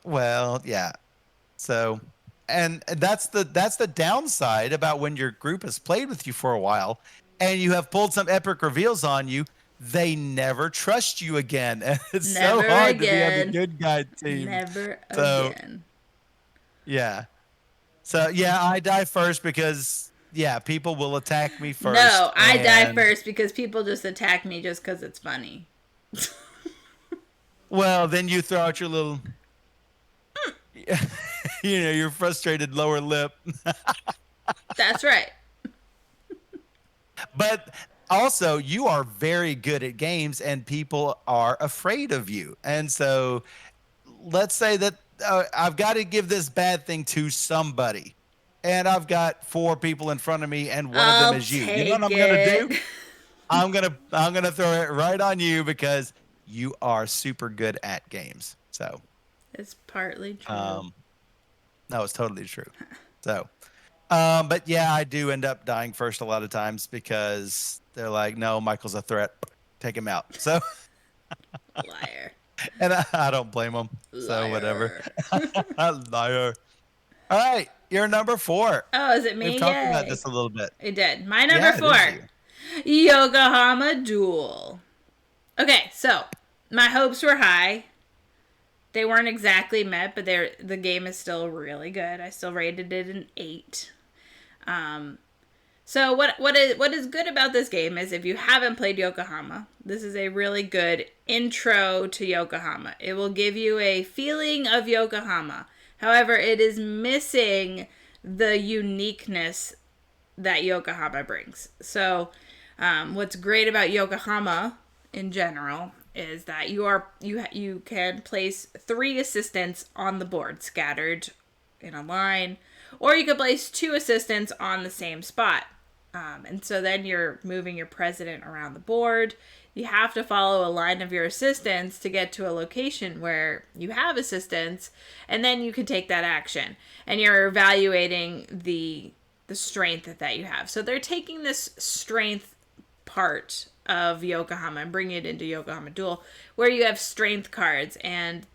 well, yeah. So, and that's the downside about when your group has played with you for a while, and you have pulled some epic reveals on you. They never trust you again, and it's so Never hard to be on the again. good guy team. Never So, again. yeah. So yeah, I die first because yeah, people will attack me No, first, I die and first because people just attack me just because it's funny. well, then you throw out your little, your frustrated lower lip. That's right. But also, you are very good at games, and people are afraid of you. And so, let's say that I've got to give this bad thing to somebody, and I've got 4 people in front of me, and one of them I'll is you. You know what take I'm gonna do? it. I'm gonna throw it right on you because you are super good at games. So, It's partly true. um, no, it's totally true. So, but yeah, I do end up dying first a lot of times because they're like, no, Michael's a threat. Take him out. So, Liar. and I don't blame them. So whatever. Liar. Liar. All right. You're number 4. Oh, is it We've me? talked about Yay. this a little bit. It did. My number Yeah, it is 4. you. Yokohama Duel. Okay, so my hopes were high. They weren't exactly met, but the game is still really good. I still rated it an 8. So what is good about this game is if you haven't played Yokohama, this is a really good intro to Yokohama. It will give you a feeling of Yokohama. However, it is missing the uniqueness that Yokohama brings. So, what's great about Yokohama in general is that you can place 3 assistants on the board scattered in a line, or you could place 2 assistants on the same spot. And so then you're moving your president around the board. You have to follow a line of your assistants to get to a location where you have assistants, and then you can take that action. And you're evaluating the strength that you have. So they're taking this strength part of Yokohama and bringing it into Yokohama Duel, where you have strength cards and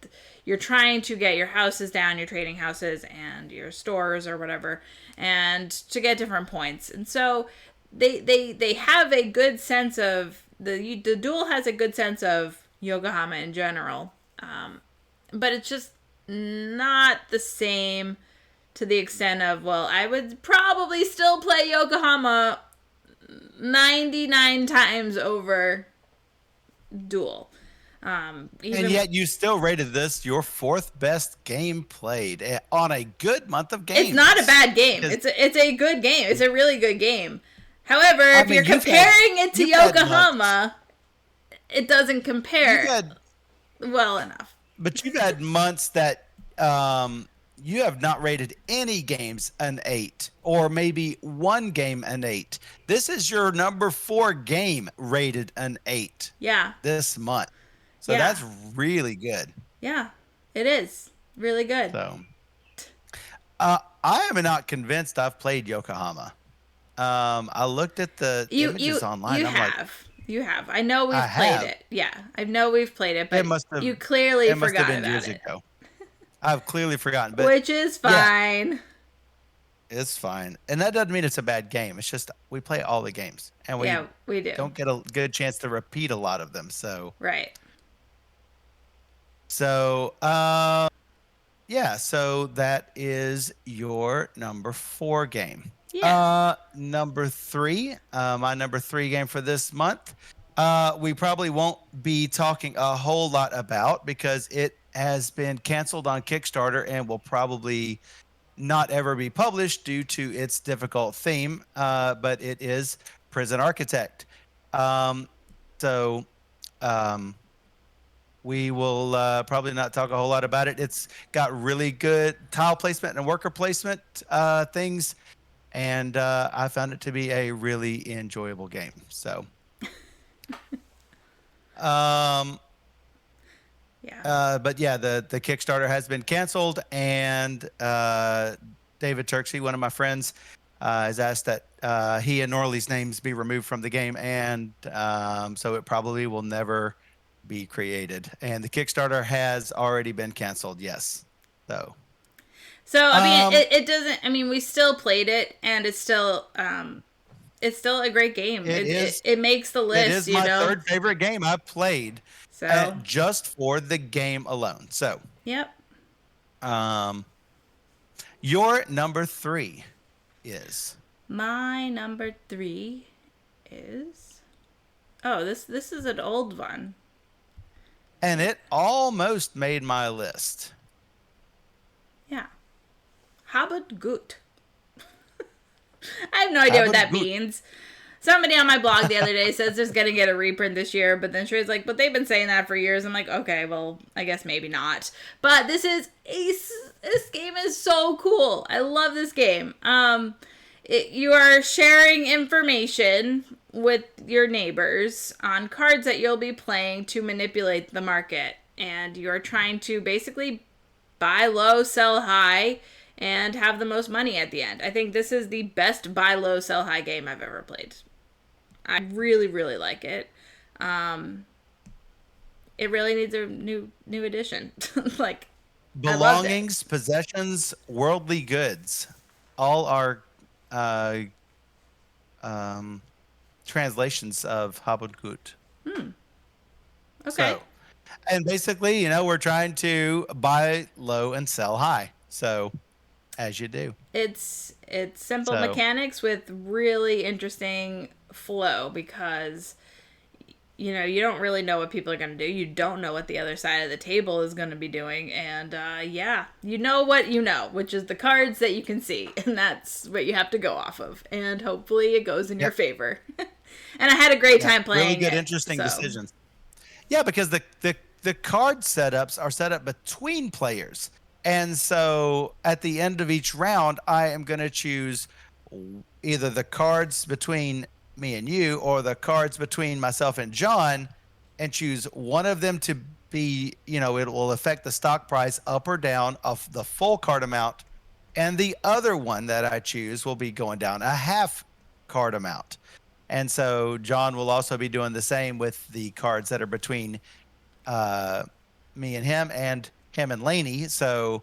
you're trying to get your houses down, your trading houses and your stores or whatever, and to get different points. And so they have a good sense of the Duel has a good sense of Yokohama in general, but it's just not the same to the extent of, well, I would probably still play Yokohama 99 times over Duel. And yet you still rated this your 4th best game played on a good month of games. It's not a bad game. It's a good game. It's a really good game. However, if you're comparing it to Yokohama, it doesn't compare well enough. But you've had months that you have not rated any games an 8, or maybe one game an 8. This is your number 4 game rated an 8. Yeah. This month. So that's really good. Yeah, it is really good. So, I am not convinced I've played Yokohama. I looked at the images online. You have. I know we've played it. Yeah, I know we've played it, but you clearly forgot about it. Ago. I've clearly forgotten, but which is fine. Yeah, it's fine, and that doesn't mean it's a bad game. It's just we play all the games, and we do. Don't get a good chance to repeat a lot of them. So right. So so that is your number 4 game. Yeah. Number 3, my number 3 game for this month. We probably won't be talking a whole lot about because it has been canceled on Kickstarter and will probably not ever be published due to its difficult theme. But it is Prison Architect. We will probably not talk a whole lot about it. It's got really good tile placement and worker placement things, and I found it to be a really enjoyable game. So, but the Kickstarter has been canceled, and David Turksey, one of my friends, has asked that he and Norley's names be removed from the game, and so it probably will never be created, and the Kickstarter has already been canceled. Yes. So I mean, it doesn't, I mean, we still played it, and it's still a great game. It makes the list. It is my 3rd favorite game I've played. So just for the game alone. So yep. Your number 3 is. My number 3 is. Oh, this is an old one. And it almost made my list. Yeah. Habit gut. I have no idea what that means. Somebody on my blog the other day says there's going to get a reprint this year, but then Sherry's like, but they've been saying that for years. I'm like, okay, well, I guess maybe not. But this game is so cool. I love this game. You are sharing information with your neighbors on cards that you'll be playing to manipulate the market. And you're trying to basically buy low, sell high, and have the most money at the end. I think this is the best buy low, sell high game I've ever played. I really, really like it. It really needs a new edition. Like, belongings, possessions, worldly goods. all are uh, um, translations of Habakut. Okay. So, and basically, we're trying to buy low and sell high. So, as you do. It's simple So, mechanics with really interesting flow because you don't really know what people are going to do. You don't know what the other side of the table is going to be doing. And yeah, you know what you know, which is the cards that you can see. And that's what you have to go off of. And hopefully it goes in your yep, favor. And I had a great yep, time really playing good, it. interesting So, decisions. Yeah, because the card setups are set up between players. And so at the end of each round, I am going to choose either the cards between me and you or the cards between myself and John and choose one of them to be, it will affect the stock price up or down of the full card amount. And the other one that I choose will be going down a half card amount. And so John will also be doing the same with the cards that are between uh, me and him and Laney. So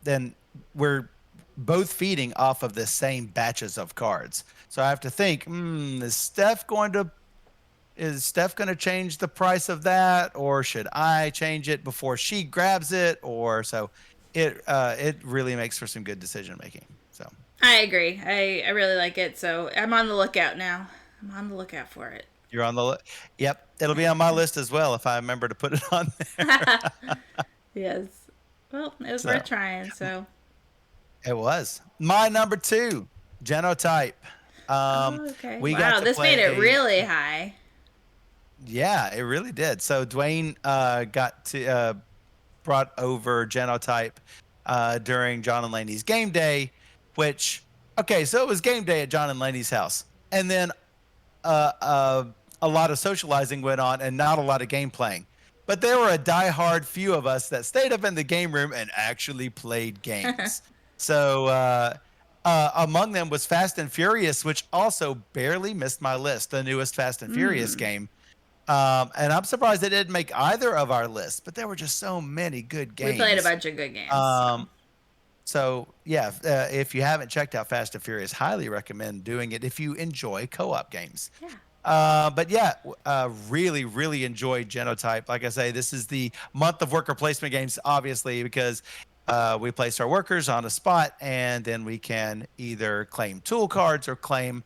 then we're both feeding off of the same batches of cards. So I have to think, is Steph going to change the price of that, or should I change it before she grabs it? Or so it really makes for some good decision making. So I agree. I really like it. So, I'm on the lookout now. I'm on the lookout for it. you're on the yep, it'll be on my list as well if I remember to put it on there. Yes. Well, it was So worth trying. So, it was my number two genotype. Um, oh, okay. we got Wow, to this made it play. really high. Yeah, it really did. So Dwayne got to brought over genotype during John and Laney's game day, which okay, so it was game day at John and Laney's house, and then uh, uh, a lot of socializing went on and not a lot of game playing. But there were a diehard few of us that stayed up in the game room and actually played games. So among them was Fast and Furious, which also barely missed my list, the newest Fast and Furious Hmm. game. And I'm surprised it didn't make either of our lists, but there were just so many good We played a games. bunch of good games. So, Um, so yeah, if you haven't checked out Fast and Furious, highly recommend doing it if you enjoy co-op games. yeah. But yeah, really, really enjoyed Genotype. Like I say, this is the month of worker placement games, obviously, because we place our workers on a spot, and then we can either claim tool cards or claim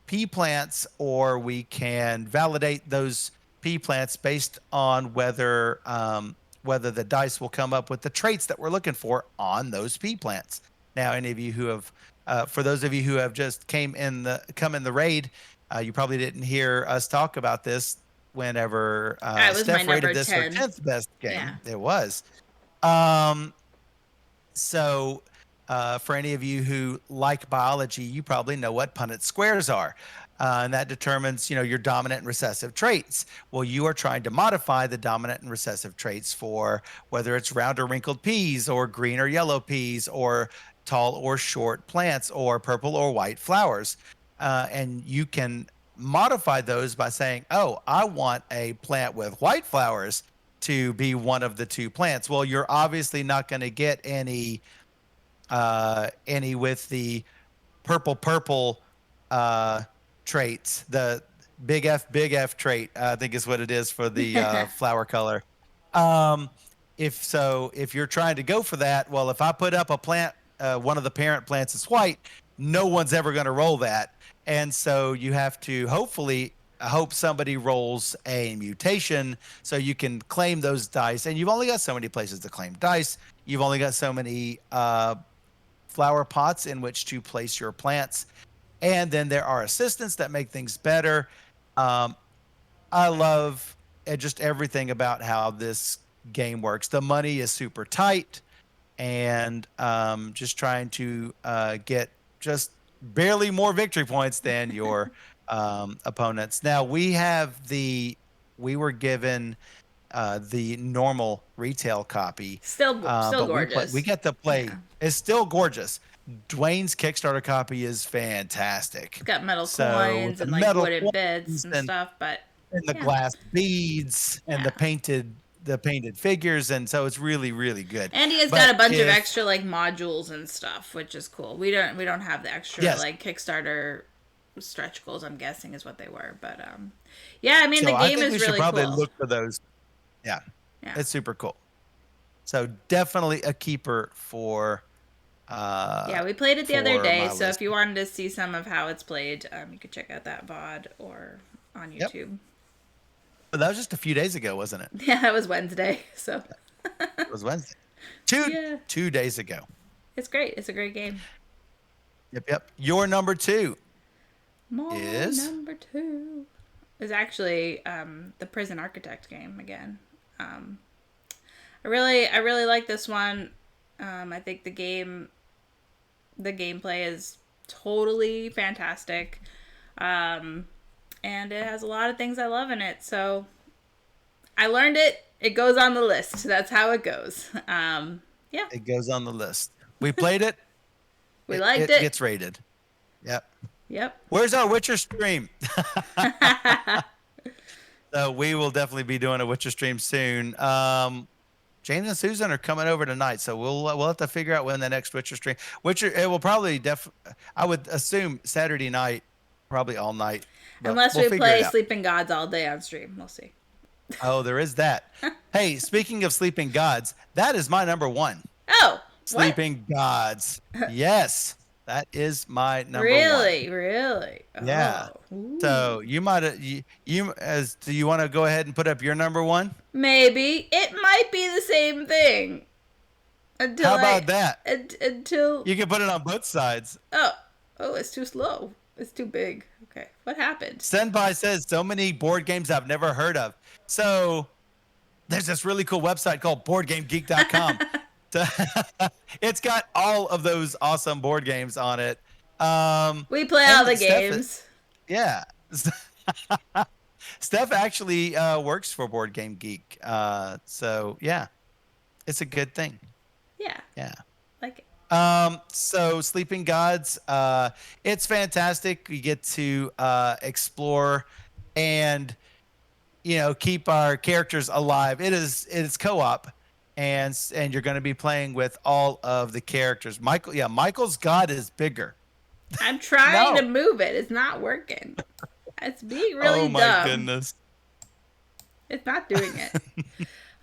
pea plants, or we can validate those pea plants based on whether the dice will come up with the traits that we're looking for on those pea plants. Now, any of you who have, for those of you who have just come in the raid, you probably didn't hear us talk about this whenever That was my Steph rated number this her 10. 10th best Yeah. game. It was. Um, so, for any of you who like biology, you probably know what Punnett squares are. And that determines, your dominant and recessive traits. Well, you are trying to modify the dominant and recessive traits for whether it's round or wrinkled peas, or green or yellow peas, or tall or short plants, or purple or white flowers. And you can modify those by saying, oh, I want a plant with white flowers to be one of the two plants. Well, you're obviously not going to get any with the purple traits. The big F trait, I think is what it is for the flower color. Um, if you're trying to go for that, well, if I put up a plant, one of the parent plants is white, no one's ever going to roll that, and so you have to hopefully hope somebody rolls a mutation so you can claim those dice. And you've only got so many places to claim dice. You've only got so many flower pots in which to place your plants. And then there are assistants that make things better. I love just everything about how this game works. The money is super tight, and just trying to get just barely more victory points than your opponents. Now we were given the normal retail copy, Still but we gorgeous. get to play. Yeah. It's still gorgeous. Dwayne's Kickstarter copy is It's fantastic. got metal So with coins the and like metal wooden bits coins and stuff, but and the yeah. glass beads and the Yeah. painted the painted figures, and so it's really, really good. And he has got But a bunch of if extra like modules and stuff, which is cool. We don't have the extra yes, like Kickstarter stretch goals, I'm guessing is what they were. But yeah, I mean the so I game think is we should really probably cool. look for those. Yeah, Yeah. it's super cool. So definitely a keeper Yeah, we played it the other for day, my so if list. you wanted to see some of how it's played, you could check out that VOD or on Yep. YouTube. But that was just a few days ago, wasn't it? Yeah, that was Wednesday, so It was Wednesday. Two yeah, 2 days ago. it's great. It's a great game. Yep. Your number 2 My is number 2 is actually the Prison Architect game again. I really like this one. I think the gameplay is totally fantastic, and it has a lot of things I love in it. So I learned it. It goes on the list. That's how it goes. Yeah, it goes on the list. We played it. we It, liked it it. gets rated. Yep. Yep. Where's our Witcher stream? So we will definitely be doing a Witcher stream soon. James and Susan are coming over tonight, so we'll have to figure out when the next Witcher stream. Witcher, it will probably I would assume Saturday night, probably all night. But Unless we'll we figure it play out. Sleeping Gods all day on stream. We'll see. Oh, there is that. Hey, speaking of sleeping gods, that is my number 1. Oh, what? Sleeping gods. Yes, that is my number 1. Really? Yeah. Oh. Ooh. So you might do you want to go ahead and put up your number 1? Maybe it might be the same thing. How about that? Until You can put it on both sides. oh, it's too slow. It's too big. Okay, what happened? Senpai says so many board games I've never heard of. So there's this really cool website called BoardGameGeek.com. It's got all of those awesome board games on it. We play all the Steph games. Yeah. Steph actually works for Board Game Geek. So yeah, it's a good thing. Yeah, Yeah. like it. So Sleeping Gods, it's fantastic. We get to explore and keep our characters alive. It's co-op, and you're going to be playing with all of the characters. Michael's god is bigger. I'm trying No. to move it. It's not working. It's being really Oh my dumb. goodness. It's not doing it.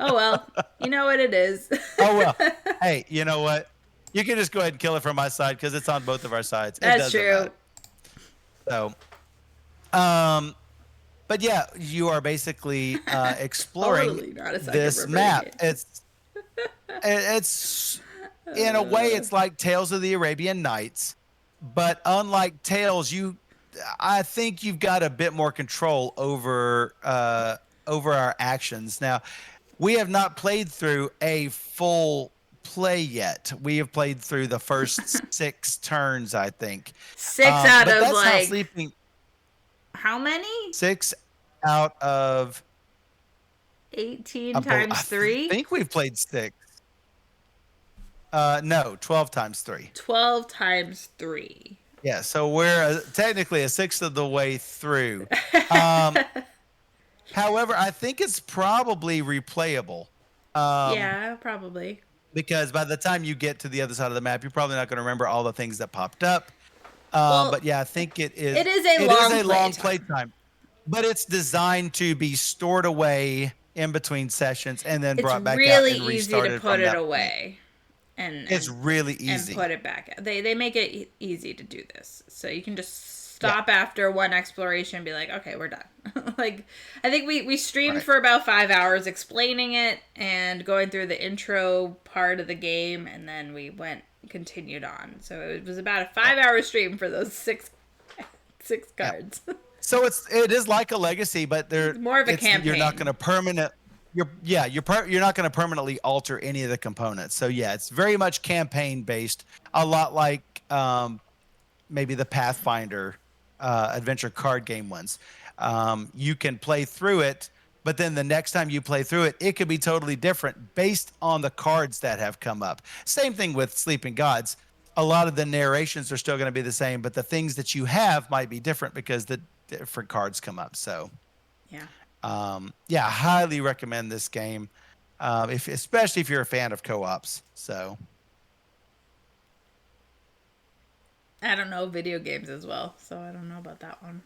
Oh well, you know what it is. Oh well. Hey, you know what? You can just go ahead and kill it from my side because it's on both of our sides. That's true. Matter. So, but yeah, you are basically exploring Totally not a second this reverting map. it. It's in a way it's like Tales of the Arabian Nights, but unlike Tales, I think you've got a bit more control over our actions. Now, we have not played through a full play yet. We have played through the first 6 turns, I think. 6 out but of that's like sleeping. how many? 6 out of 18 times 3? I think we've played 6. No, 12 times 3. 12 times 3. Yeah, so we're technically a sixth of the way through. However, I think it's probably replayable. Yeah, probably. Because by the time you get to the other side of the map, you're probably not going to remember all the things that popped up. Well, But yeah, I think it is. it is a long play time. But it's designed to be stored away in between sessions and then brought back out really and easy restarted to from put it that point. away. And It's really easy. And put it back. They make it easy to do this. So you can just stop after one exploration and be like, okay, we're done. Like, I think we streamed for about 5 hours explaining it and going through the intro part of the game, and then we continued on. So it was about a 5-hour stream for those six cards. So it is like a legacy, but It's more of a campaign. You're not going to you're not going to permanently alter any of the components. So yeah, it's very much campaign based, a lot like maybe the Pathfinder adventure card game ones. You can play through it, but then the next time you play through it, it could be totally different based on the cards that have come up. Same thing with Sleeping Gods. A lot of the narrations are still going to be the same, but the things that you have might be different because the different cards come up. So Yeah. I highly recommend this game. especially if you're a fan of co-ops. So I don't know video games as well, so I don't know about that one.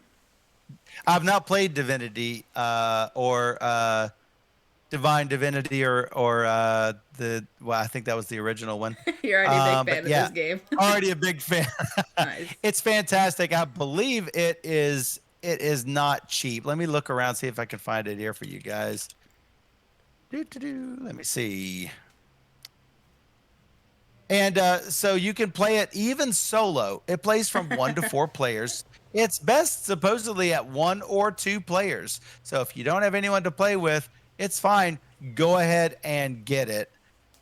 I've not played Divinity or Divine Divinity or I think that was the original one. You're already a big But fan of yeah, this game. already a big fan. Nice. It's fantastic. I believe it is. It is not cheap. Let me look around, see if I can find it here for you guys. Let me see. And so you can play it even solo. It plays from 1 to 4 players. It's best supposedly at 1 or 2 players. So if you don't have anyone to play with, it's fine. Go ahead and get it.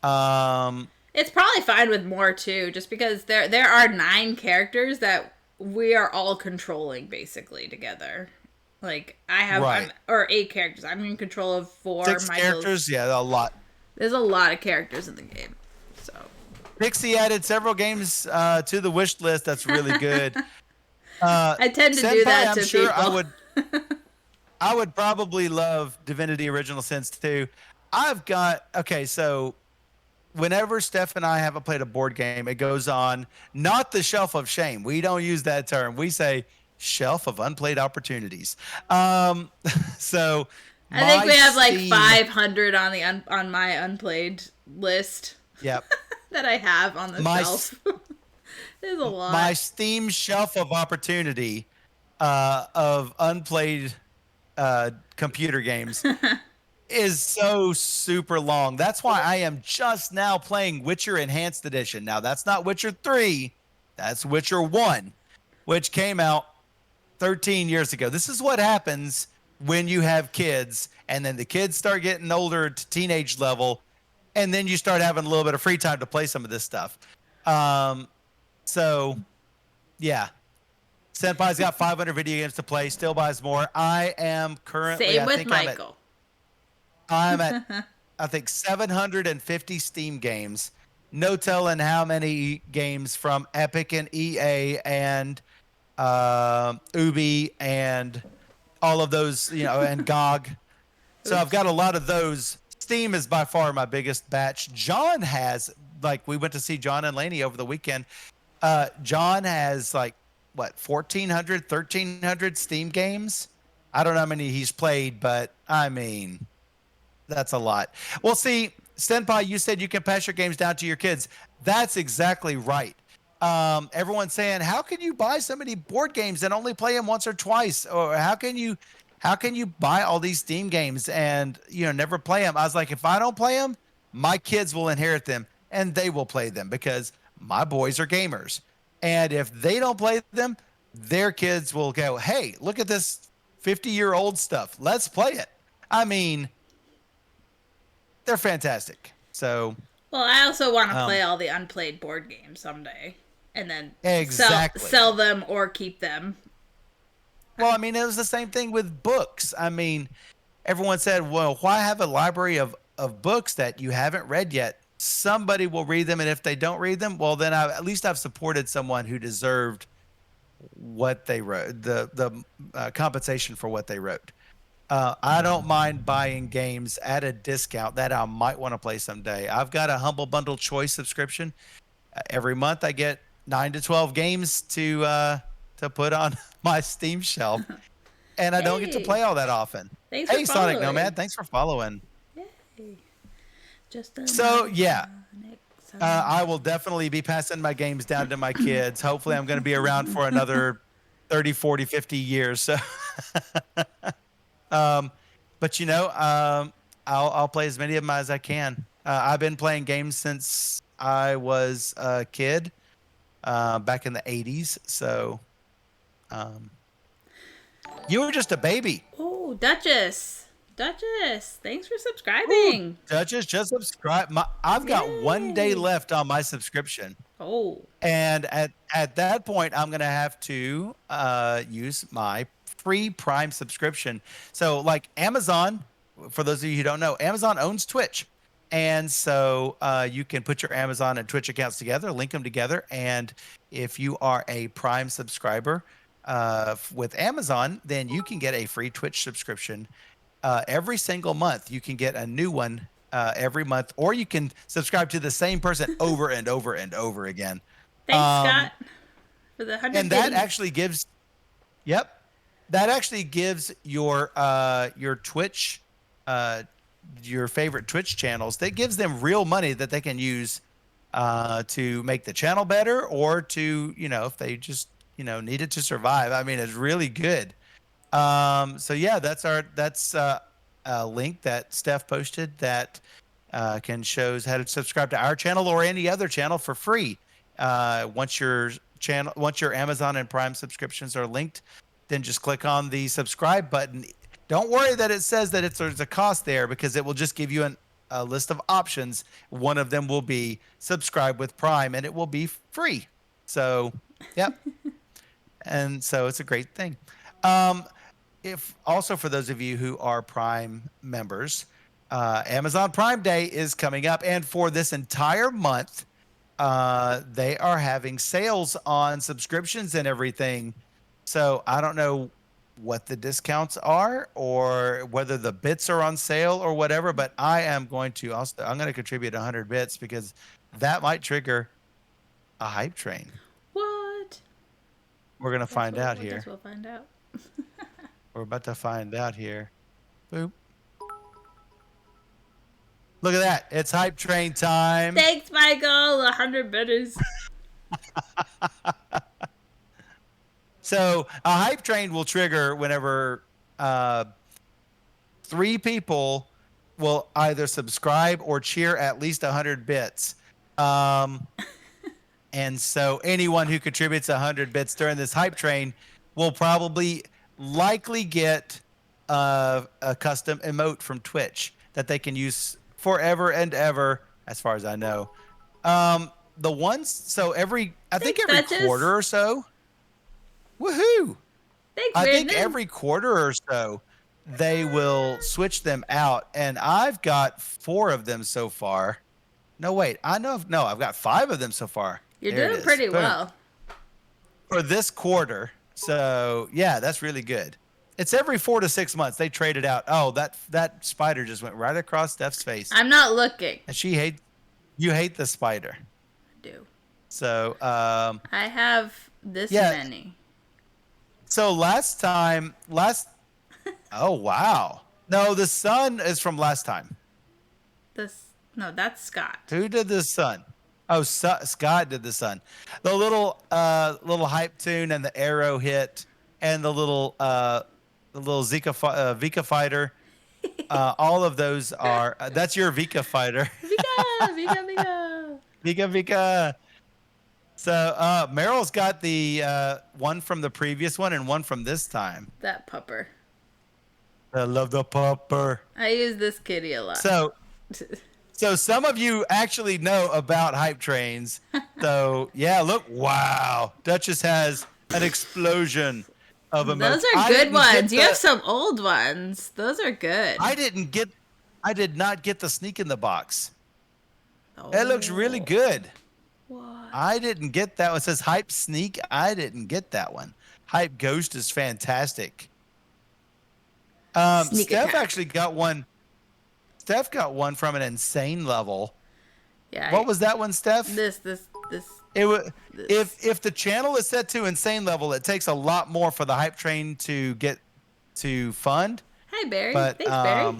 It's probably fine with more too, just because there are 9 characters that we are all controlling basically together. Like I have, Right. or 8 characters. I'm in control of 4. 6 characters, yeah, a lot. There's a lot of characters in the game, so. Pixie added several games to the wish list. That's really good. I tend to do Senpai, that to I'm sure people. I would probably love Divinity Original Sins too. Okay, so whenever Steph and I haven't played a board game, it goes on not the shelf of shame. We don't use that term. We say shelf of unplayed opportunities. So I think we have like Steam, 500 on the on my unplayed list. Yep. That I have on the shelf. There's a lot. My Steam shelf of opportunity of unplayed computer games is so super long. That's why I am just now playing Witcher Enhanced Edition. Now, that's not Witcher 3, that's Witcher 1, which came out 13 years ago. This is what happens when you have kids, and then the kids start getting older to teenage level, and then you start having a little bit of free time to play some of this stuff. So, yeah. Senpai's got 500 video games to play, still buys more. I am currently... Same with Michael. I'm at, I think, 750 Steam games. No telling how many games from Epic and EA and Ubi and all of those, and GOG. So I've got a lot of those. Steam is by far my biggest batch. John has, we went to see John and Lainey over the weekend. John has 1,400, 1,300 Steam games. I don't know how many he's played, but I mean, that's a lot. Well, see, Senpai, you said you can pass your games down to your kids. That's exactly right. Everyone's saying, how can you buy so many board games and only play them once or twice? Or how can you buy all these Steam games and, never play them? I was like, if I don't play them, my kids will inherit them and they will play them because my boys are gamers. And if they don't play them, their kids will go, hey, look at this 50-year-old stuff. Let's play it. I mean, they're fantastic. So, well, I also want to play all the unplayed board games someday, and then exactly sell them or keep them. Well, I mean, it was the same thing with books. I mean, everyone said, well, why have a library of books that you haven't read yet? Somebody will read them, and if they don't read them, well, then at least I've supported someone who deserved what they wrote, the compensation for what they wrote. I don't mind buying games at a discount that I might want to play someday. I've got a Humble Bundle Choice subscription. Every month I get 9 to 12 games to put on my Steam shelf, and I don't get to play all that often. Thanks for following. Sonic Nomad, thanks for following. Yay. So yeah, I will definitely be passing my games down to my kids. Hopefully I'm going to be around for another 30, 40, 50 years. So, but I'll play as many of them as I can. I've been playing games since I was a kid, back in the 80s. So, you were just a baby. Oh, Duchess, thanks for subscribing. Ooh, Duchess, just subscribe. I've got 1 day left on my subscription. Oh. And at that point, I'm going to have to use my free Prime subscription. So like Amazon, for those of you who don't know, Amazon owns Twitch. And so you can put your Amazon and Twitch accounts together, link them together. And if you are a Prime subscriber with Amazon, then you can get a free Twitch subscription. Every single month, you can get a new one every month, or you can subscribe to the same person over and over and over again. Thanks, Scott, for the 100 And that biddies. actually gives, yep, that actually gives your Twitch, your favorite Twitch channels, that gives them real money that they can use to make the channel better, or to, if they just, need it to survive. I mean, it's really good. So yeah, that's a link that Steph posted that can shows how to subscribe to our channel or any other channel for free. Once your Amazon and Prime subscriptions are linked, then just click on the subscribe button. Don't worry that it says that there's a cost there, because it will just give you a list of options. One of them will be subscribe with Prime, and it will be free. So, yep. And so it's a great thing. If also, for those of you who are Prime members, Amazon Prime Day is coming up, and for this entire month, they are having sales on subscriptions and everything. So I don't know what the discounts are, or whether the bits are on sale or whatever, but I'm going to contribute 100 bits, because that might trigger a hype train. What? We're going to find out I here. guess we'll find out. We're about to find out here. Boop. Look at that. It's hype train time. Thanks, Michael. 100 biddies. So a hype train will trigger whenever 3 people will either subscribe or cheer at least 100 bits. And so anyone who contributes 100 bits during this hype train will likely get a custom emote from Twitch that they can use forever and ever, as far as I know. I think every quarter or so. Woohoo! Thanks, I think Brandon. every quarter or so they will switch them out, and I've got 4 of them so far. No, wait, I've got 5 of them so far. You're There it doing is. pretty Boom. well. For this quarter. So yeah, that's really good. It's every 4 to 6 months they trade it out. Oh, that spider just went right across Steph's face. I'm not looking. And you hate the spider. I do. So I have this many. So oh wow. No, the sun is from last time. No, that's Scott. Who did the sun? Oh, Scott did the sun. The little hype tune and the arrow hit, and the little Vika fighter. All of those are that's your Vika fighter. Vika. So Meryl's got the one from the previous one and one from this time. That pupper. I love the pupper. I use this kitty a lot. So some of you actually know about hype trains. So yeah, look, wow. Duchess has an explosion of emotes. Those are good ones. You have some old ones. Those are good. I did not get the sneak in the box. Oh. It looks really good. What? I didn't get that one. It says hype sneak. I didn't get that one. Hype ghost is fantastic. Steph actually got one. Steph got one from an insane level. Yeah. What was that one, Steph? This. It was if the channel is set to insane level, it takes a lot more for the hype train to get to fund. Hi, Barry. Thanks, Barry.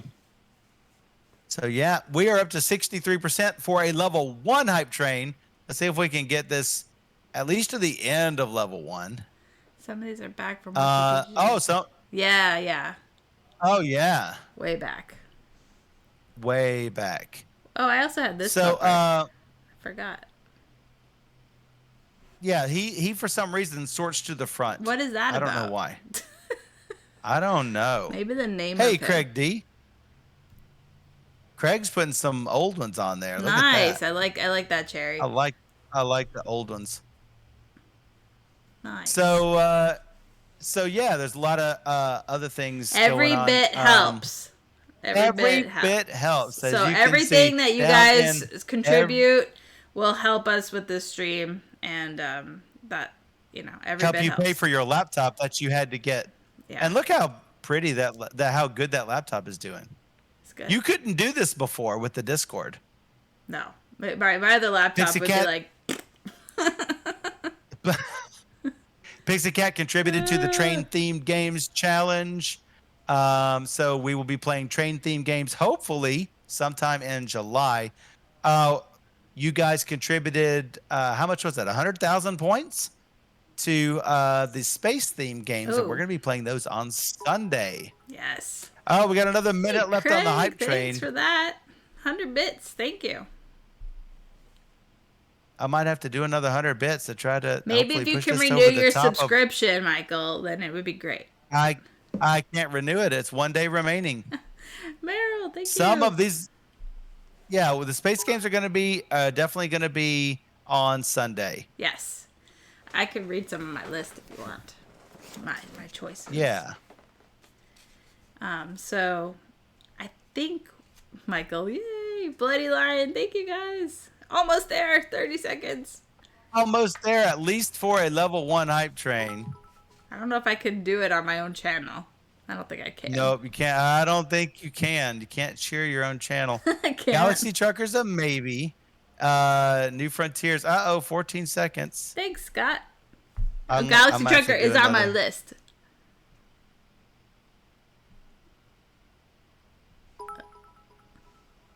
So yeah, we are up to 63% for a level 1 hype train. Let's see if we can get this at least to the end of level 1. Some of these are back from. Yeah. Oh yeah. Way back. Oh, I also had this. So I forgot. Yeah, he for some reason sorts to the front. What is that about? I don't know why. I don't know. Maybe the name. Hey, Craig D. Craig's putting some old ones on there. Look nice. At that. I like that cherry. I like the old ones. Nice. So yeah, there's a lot of other things. Every bit helps. Every bit helps. So everything that you guys contribute will help us with this stream, and that every help bit you helps. pay for your laptop that you had to get. Yeah. And look how pretty how good that laptop is doing. It's good. You couldn't do this before with the Discord. No. My other laptop Pixie would Cat- be like... Pixie Cat contributed to the train-themed games challenge. So we will be playing train-themed games, hopefully sometime in July. You guys contributed, how much was that? 100,000 points to the space-themed games, and we're going to be playing those on Sunday. Yes. Oh, we got another minute left Craig, on the hype train. Thanks for that. 100 bits. Thank you. I might have to do another 100 bits to try to maybe if you can renew your subscription, Michael, then it would be great. I can't renew it. It's 1 day remaining. Meryl, thank you. Some of these, yeah, well, the space games are going to be definitely going to be on Sunday. Yes, I could read some of my list if you want. My choices. Yeah. So, I think Michael, yay, Bloody Lion, thank you guys. Almost there, 30 seconds. Almost there, at least for a level 1 hype train. I don't know if I can do it on my own channel. I don't think I can. Nope, you can't. I don't think you can. You can't cheer your own channel. I can't. Galaxy Truckers a maybe. New Frontiers. 14 seconds. Thanks, Scott. Galaxy Trucker is on my list.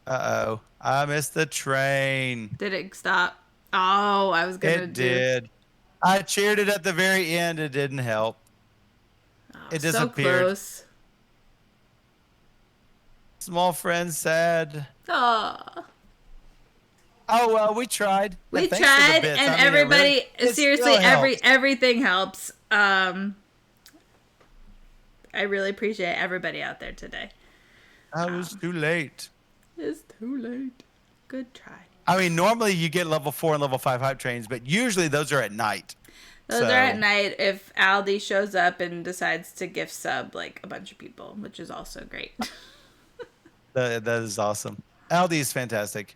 Uh-oh. I missed the train. Did it stop? Oh, I was going to do... It did. I cheered it at the very end. It didn't help. Oh, it disappeared. So close. Small friend sad. Oh. Oh, well, we tried. We tried, and everybody, seriously, everything helps. I really appreciate everybody out there today. I was too late. It's too late. Good try. I mean, normally you get level 4 and level 5 hype trains, but usually those are at night. Those are at night if Aldi shows up and decides to gift sub like a bunch of people, which is also great. That is awesome. Aldi is fantastic.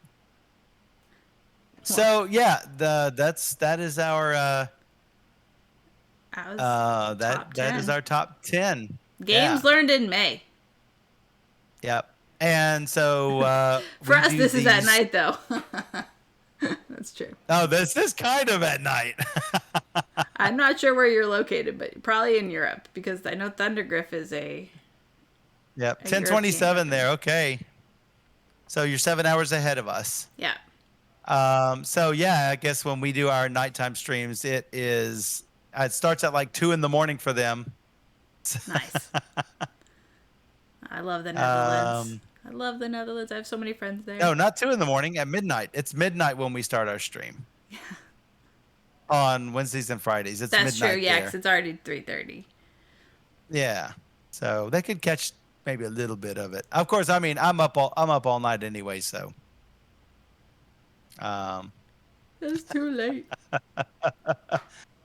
So yeah, that is our that is our top 10 games learned in May. Yep. And so for us, this is at night, though. That's true. Oh, this is kind of at night. I'm not sure where you're located, but probably in Europe because I know Thundergriff is a. Yep, 10:27 there. Okay, so you're 7 hours ahead of us. Yeah. So yeah, I guess when we do our nighttime streams, it starts at like 2 a.m. for them. Nice. I love the Netherlands. I love the Netherlands. I have so many friends there. No, not 2 a.m. At midnight. It's midnight when we start our stream. Yeah. On Wednesdays and Fridays. It's That's midnight true. Yeah, there. because it's already 3:30. Yeah. So they could catch maybe a little bit of it. Of course, I mean I'm up all night anyway, so. It's too late.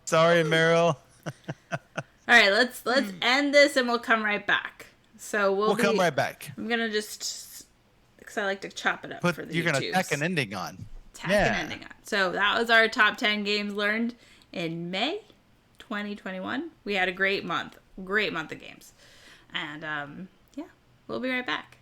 Sorry, Meryl. All right, let's end this and we'll come right back. So we'll come right back. I'm gonna just because I like to chop it up for the You're YouTubes. gonna tack an ending on. So that was our top 10 games learned in May 2021. We had a great month of games, and yeah, we'll be right back.